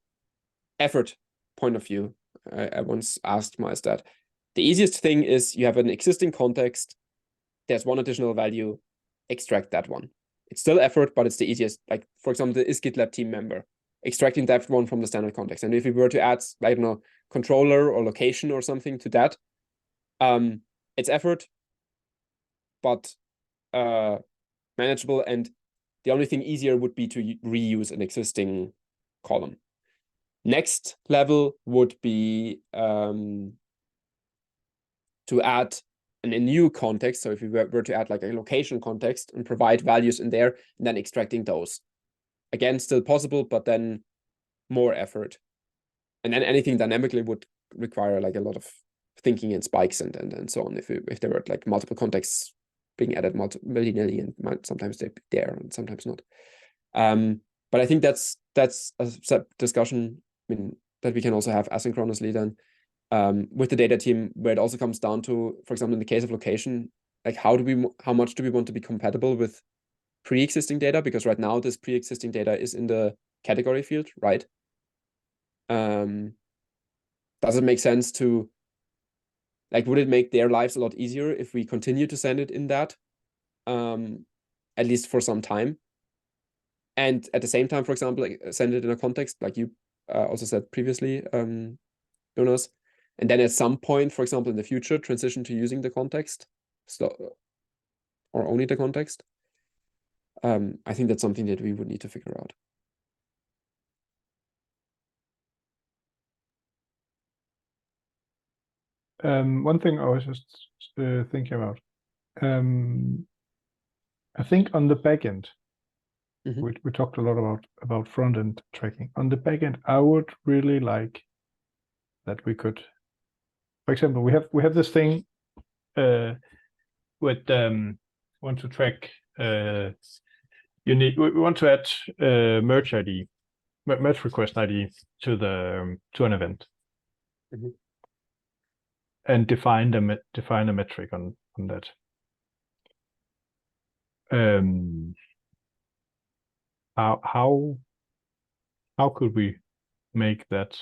effort point of view, I once asked my stat, the easiest thing is you have an existing context, there's one additional value, extract that one. It's still effort, but it's the easiest. Like, for example, the is GitLab team member, extracting that one from the standard context. And if we were to add, I don't know, controller or location or something to that, it's effort, but manageable. And the only thing easier would be to reuse an existing column. Next level would be to add a new context. So if we were to add like a location context and provide values in there, and then extracting those. Again, still possible, but then more effort. And then anything dynamically would require like a lot of thinking and spikes and so on. If there were like multiple contexts being added linearly, and might sometimes they're there and sometimes not. But I think that's a discussion, I mean, that we can also have asynchronously then with the data team, where it also comes down to, for example, in the case of location, like how much do we want to be compatible with pre-existing data? Because right now this pre-existing data is in the category field, right? Does it make sense to, like, would it make their lives a lot easier if we continue to send it in that, at least for some time? And at the same time, for example, like, send it in a context, like you also said previously, Jonas, and then at some point, for example, in the future, transition to using the context, or only the context. I think that's something that we would need to figure out. One thing I was just thinking about, I think on the back end, we talked a lot about front end tracking. On the back end, I would really like that we could, for example, we have this thing with want to track we want to add merge ID, merge request ID to an event. And define a metric on that. How could we make that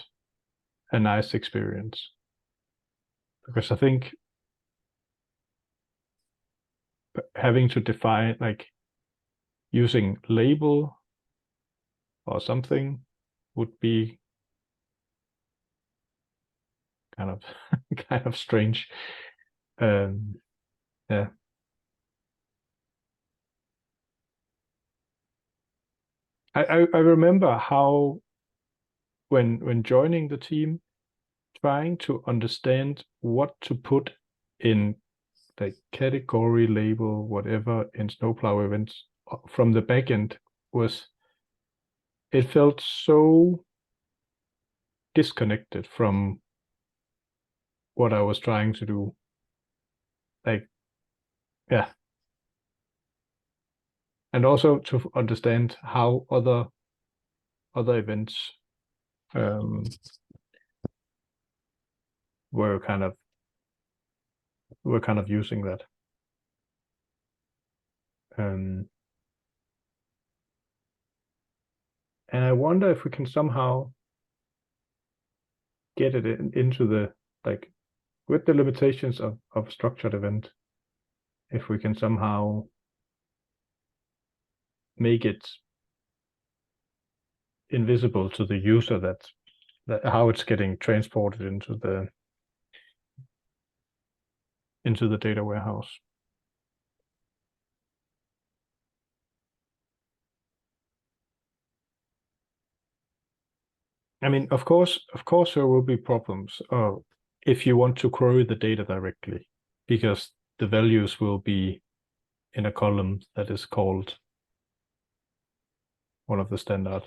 a nice experience? Because I think having to define, like using label or something, would be kind of strange. Yeah. I remember how when joining the team, trying to understand what to put in the category label, whatever, in snowplow events from the backend it felt so disconnected from what I was trying to do. Like, yeah. And also to understand how other events were kind of using that. And I wonder if we can somehow get it into the, like, with the limitations of structured event, if we can somehow make it invisible to the user that how it's getting transported into the data warehouse. I mean, of course there will be problems if you want to query the data directly, because the values will be in a column that is called one of the standard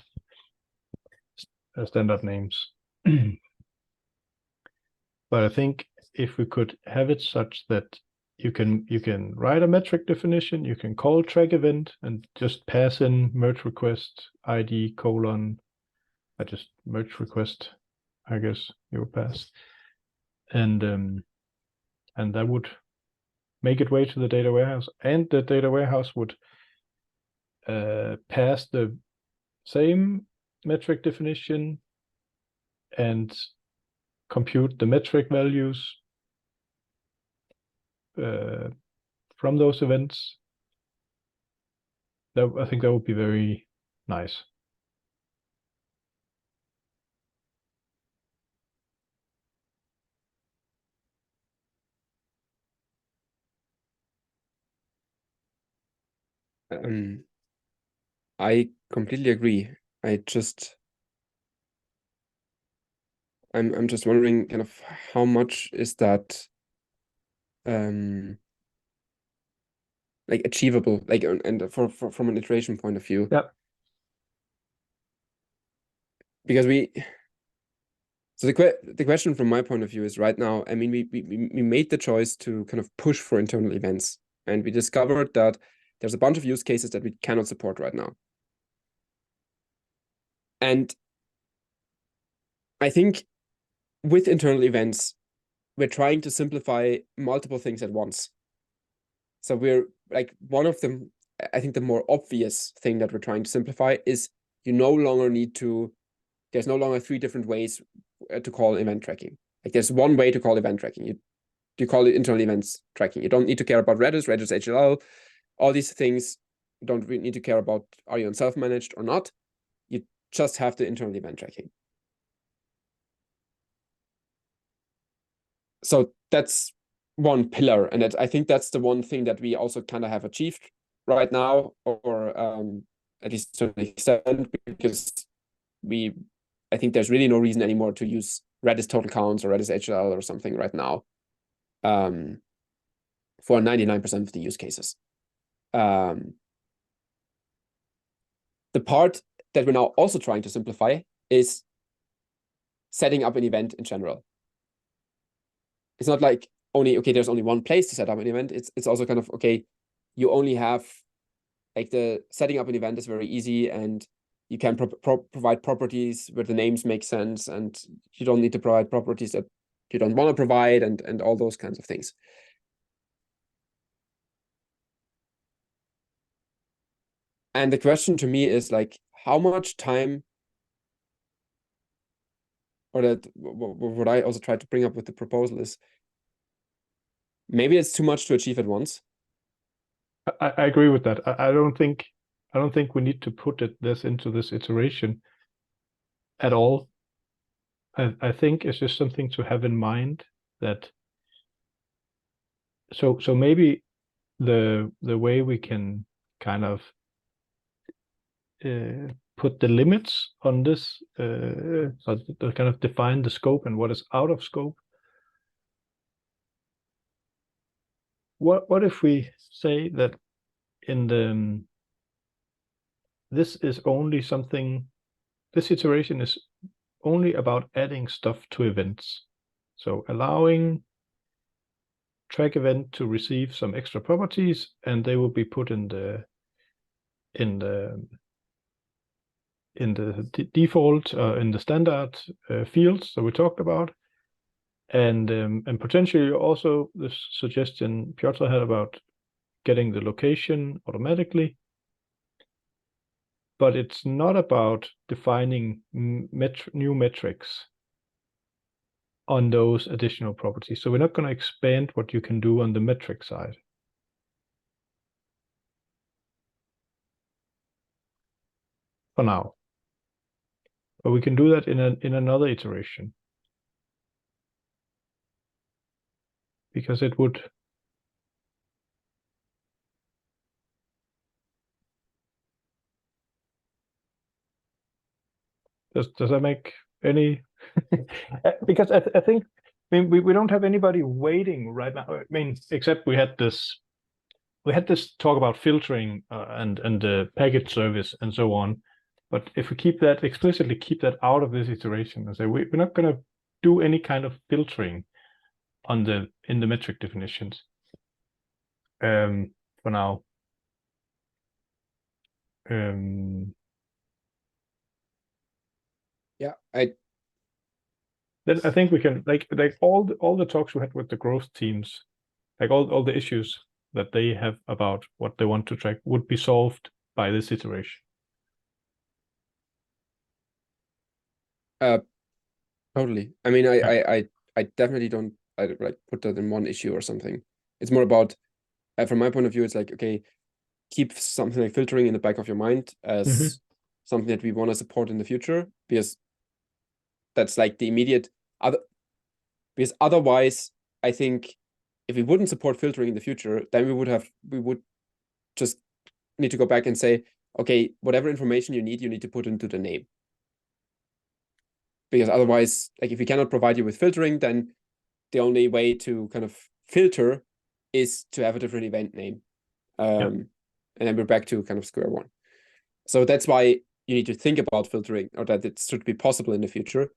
names. But I think if we could have it such that you can write a metric definition, you can call track event and just pass in merge request ID colon, I just merge request, I guess you would pass, and that would make it way to the data warehouse, and the data warehouse would pass the same metric definition and compute the metric values from those events. I think that would be very nice. I completely agree. I'm just wondering kind of how much is that like achievable, like, and from an iteration point of view. Yeah. Because so the question from my point of view is, right now, I mean, we made the choice to kind of push for internal events, and we discovered that there's a bunch of use cases that we cannot support right now. And I think with internal events, we're trying to simplify multiple things at once. So we're like, one of them, I think the more obvious thing that we're trying to simplify is you no longer need to, there's no longer 3 different ways to call event tracking. Like, there's one way to call event tracking. You call it internal events tracking. You don't need to care about Redis HLL, all these things. You don't really need to care about, are you on self-managed or not? You just have the internal event tracking. so that's one pillar, and I think that's the one thing that we also kind of have achieved right now, or at least to an extent, because I think there's really no reason anymore to use Redis total counts or Redis HL or something right now, for 99% of the use cases. The part that we're now also trying to simplify is setting up an event in general. It's not like there's only one place to set up an event. It's also kind of, you only have, like, the setting up an event is very easy, and you can provide properties where the names make sense, and you don't need to provide properties that you don't want to provide, and all those kinds of things. And the question to me is, like, how much time, or that what I also tried to bring up with the proposal is, maybe it's too much to achieve at once. I agree with that. I don't think we need to put this into this iteration at all. I think it's just something to have in mind, that so maybe the way we can kind of put the limits on this, so to kind of define the scope and what is out of scope. What if we say that this is only something, this iteration is only about adding stuff to events, so allowing track event to receive some extra properties, and they will be put in the default, in the standard fields that we talked about, and potentially also this suggestion Piotr had about getting the location automatically. But it's not about defining new metrics on those additional properties. So we're not going to expand what you can do on the metric side. For now. But we can do that in another iteration. Because it would does that make any because I think, I mean, we don't have anybody waiting right now. I mean, except we had this talk about filtering and the package service and so on. But if we explicitly keep that out of this iteration and say we're not going to do any kind of filtering in the metric definitions for now. Yeah, Then I think we can, like all the talks we had with the growth teams, like all the issues that they have about what they want to track would be solved by this iteration. Totally. I mean, I definitely don't like put that in one issue or something. It's more about, from my point of view, it's like, keep something like filtering in the back of your mind as something that we want to support in the future, because that's like the immediate other. Because otherwise, I think if we wouldn't support filtering in the future, then we would just need to go back and say, whatever information you need to put into the name. Because otherwise, like, if we cannot provide you with filtering, then the only way to kind of filter is to have a different event name. And then we're back to kind of square one. So that's why you need to think about filtering, or that it should be possible in the future.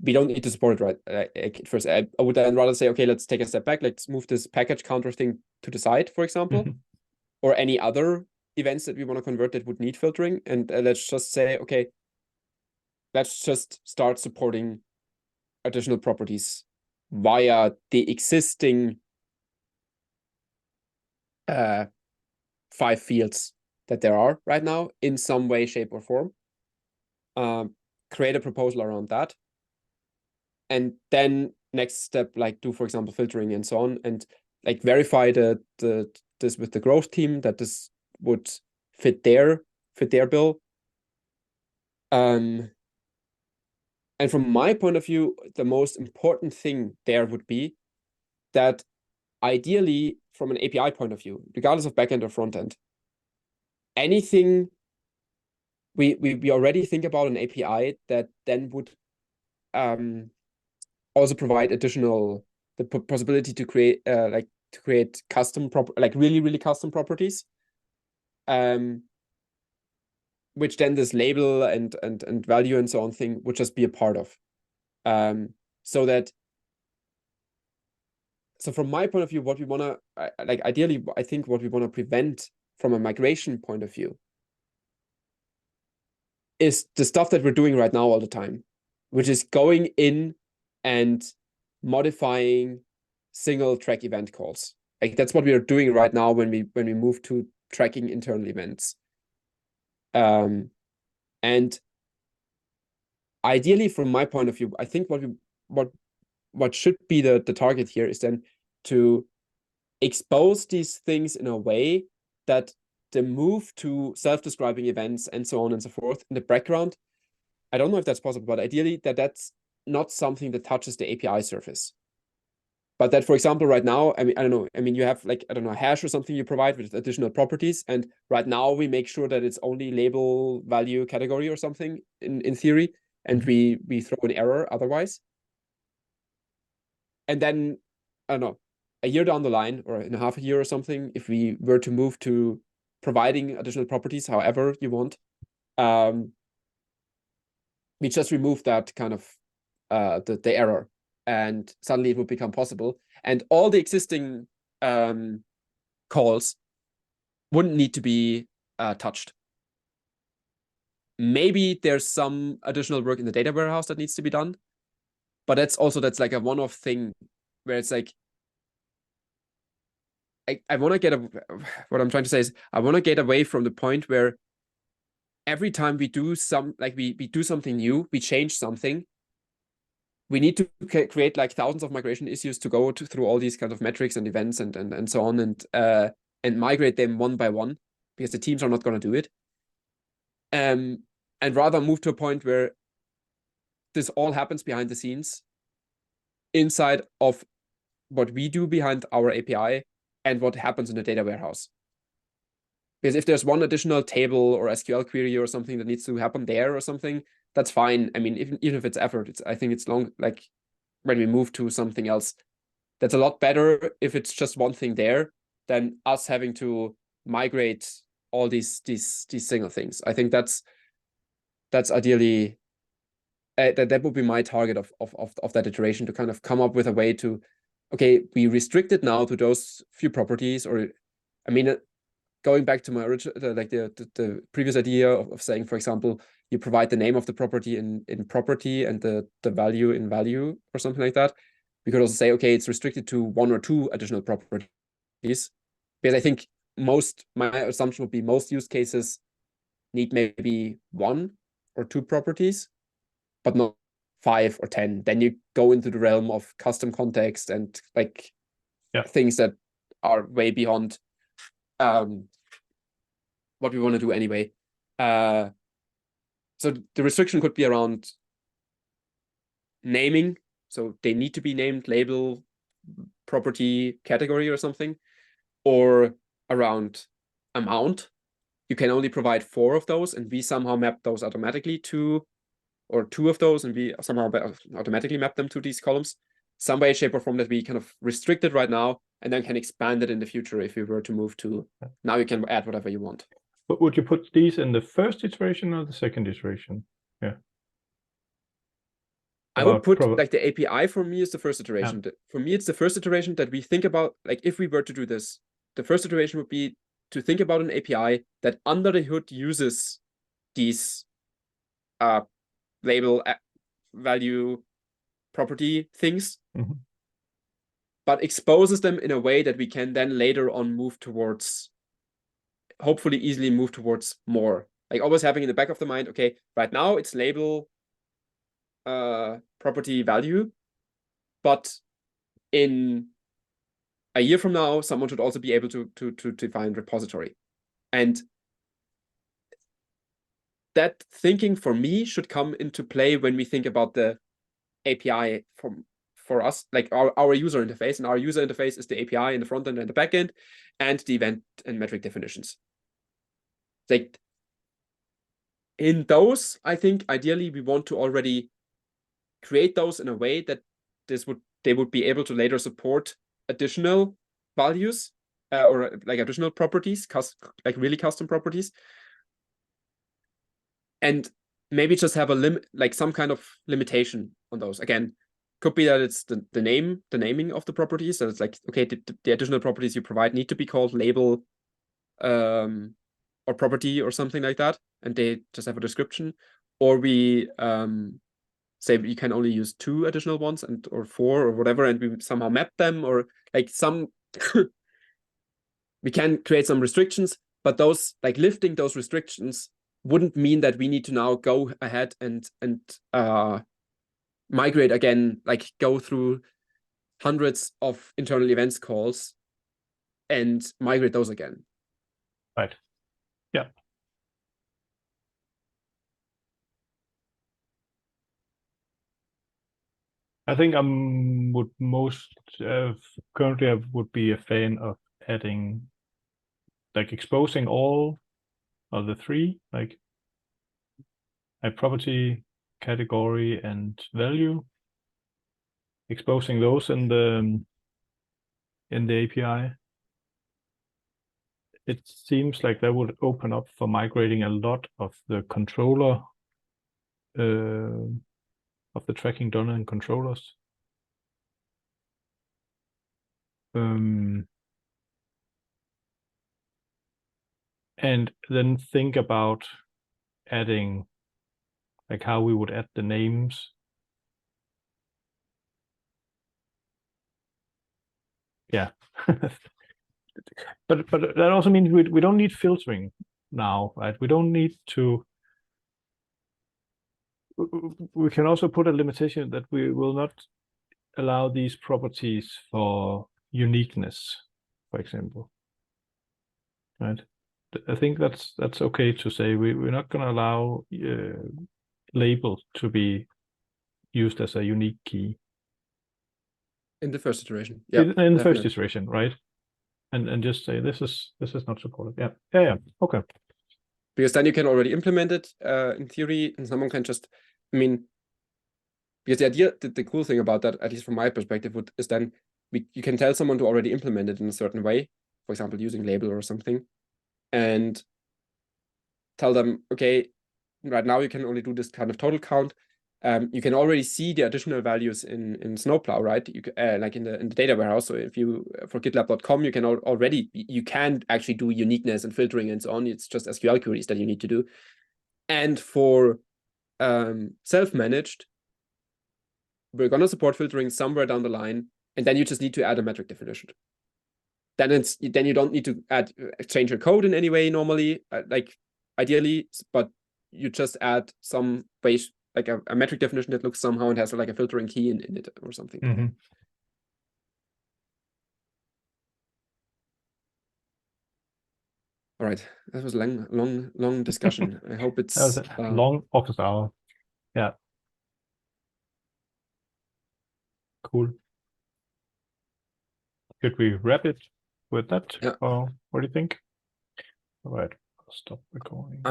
We don't need to support it right at first. I would then rather say, let's take a step back. Let's move this package counter thing to the side, for example, or any other events that we want to convert that would need filtering. And let's just say, let's just start supporting additional properties via the existing 5 fields that there are right now in some way, shape, or form. Create a proposal around that. And then next step, like do, for example, filtering and so on, and like verify this with the growth team that this would fit their bill. And from my point of view, the most important thing there would be that ideally, from an API point of view, regardless of backend or frontend, anything we already think about an API that then would also provide additional possibility to create custom really custom properties, which then this label and value and so on thing would just be a part of. So from my point of view, what we want to ideally, I think what we want to prevent from a migration point of view is the stuff that we're doing right now all the time, which is going in and modifying single track event calls. Like that's what we are doing right now when we move to tracking internal events. And ideally, from my point of view, I think what should be the target here is then to expose these things in a way that the move to self-describing events and so on and so forth in the background, I don't know if that's possible, but ideally that's not something that touches the API surface. But that, for example, right now, I mean, I don't know. I mean, you have like, I don't know, a hash or something you provide with additional properties. And right now we make sure that it's only label, value, category or something in theory. And we throw an error otherwise. And then, I don't know, a year down the line or in a half a year or something, if we were to move to providing additional properties, however you want, we just remove that kind of the error, and suddenly it would become possible. And all the existing calls wouldn't need to be touched. Maybe there's some additional work in the data warehouse that needs to be done, but that's like a one-off thing where it's like, I want to get what I'm trying to say is I want to get away from the point where every time we do we do something new, we change something, we need to create like thousands of migration issues to go through all these kind of metrics and events and so on and migrate them one by one, because the teams are not going to do it. And rather move to a point where this all happens behind the scenes inside of what we do behind our API and what happens in the data warehouse. Because if there's one additional table or SQL query or something that needs to happen there or something, that's fine. I mean, even if it's effort, I think it's long, like when we move to something else, that's a lot better if it's just one thing there than us having to migrate all these single things. I think that's ideally, that would be my target of that iteration, to kind of come up with a way to, okay, we restrict it now to those few properties, or, I mean, going back to my original, the previous idea of saying, for example, you provide the name of the property in property and the value in value or something like that. We could also say, okay, it's restricted to one or two additional properties, because I think my assumption would be most use cases need maybe one or two properties, but not 5 or 10. Then you go into the realm of custom context and like things that are way beyond what we want to do anyway. So the restriction could be around naming. So they need to be named label, property, category or something, or around amount. You can only provide 4 of those, and we somehow map those automatically to, or 2 of those, and we somehow automatically map them to these columns. Some way, shape, or form that we kind of restrict it right now, and then can expand it in the future if we were to move to, now you can add whatever you want. But would you put these in the first iteration or the second iteration? Yeah. I would put like the API for me is the first iteration. For me, it's the first iteration that we think about. Like if we were to do this, the first iteration would be to think about an API that under the hood uses these label, value, property things, but exposes them in a way that we can then later on move towards, hopefully easily move towards more. Like always having in the back of the mind, okay, right now it's label, property, value, but in a year from now, someone should also be able to define repository. And that thinking for me should come into play when we think about the API for us, like our user interface, and our user interface is the API in the front end and the back end, and the event and metric definitions. Like in those, I think ideally we want to already create those in a way that they would be able to later support additional values or like additional properties, like really custom properties, and maybe just have a limit, like some kind of limitation on those. Again, could be that it's the naming of the properties. So it's like, okay, the additional properties you provide need to be called label or property or something like that, and they just have a description. Or we say you can only use 2 additional ones or 4 or whatever, and we somehow map them, or like some we can create some restrictions, but those, like lifting those restrictions wouldn't mean that we need to now go ahead and migrate again, like go through hundreds of internal events calls and migrate those again. Right. Yeah. I think would most currently I would be a fan of adding, like exposing all of the 3, like a property, category, and value, exposing those in the API. It seems like that would open up for migrating a lot of the controller of the tracking done in controllers. And then think about adding, like how we would add the names. Yeah. But that also means we don't need filtering now, right? We don't need to. We can also put a limitation that we will not allow these properties for uniqueness, for example. Right? I think that's okay to say. We're not going to allow label to be used as a unique key In the first iteration. Yeah. In the first iteration, right? And just say this is not supported. Yeah. Okay. Because then you can already implement it in theory, and someone can just, I mean, because the idea, the cool thing about that, at least from my perspective, is then you can tell someone to already implement it in a certain way, for example, using label or something, and tell them, okay, right now you can only do this kind of total count. You can already see the additional values in Snowplow, right? You like in the data warehouse. So if you for GitLab.com, you can already actually do uniqueness and filtering and so on. It's just SQL queries that you need to do. And for self-managed, we're gonna support filtering somewhere down the line, and then you just need to add a metric definition. Then you don't need to change your code in any way normally, like ideally, but you just add some ways, like a metric definition that looks somehow and has like a filtering key in it or something. Mm-hmm. All right, that was a long discussion. I hope it's that was a long office hour. Yeah. Cool. Could we wrap it with that? Yeah. Or what do you think? All right, I'll stop recording.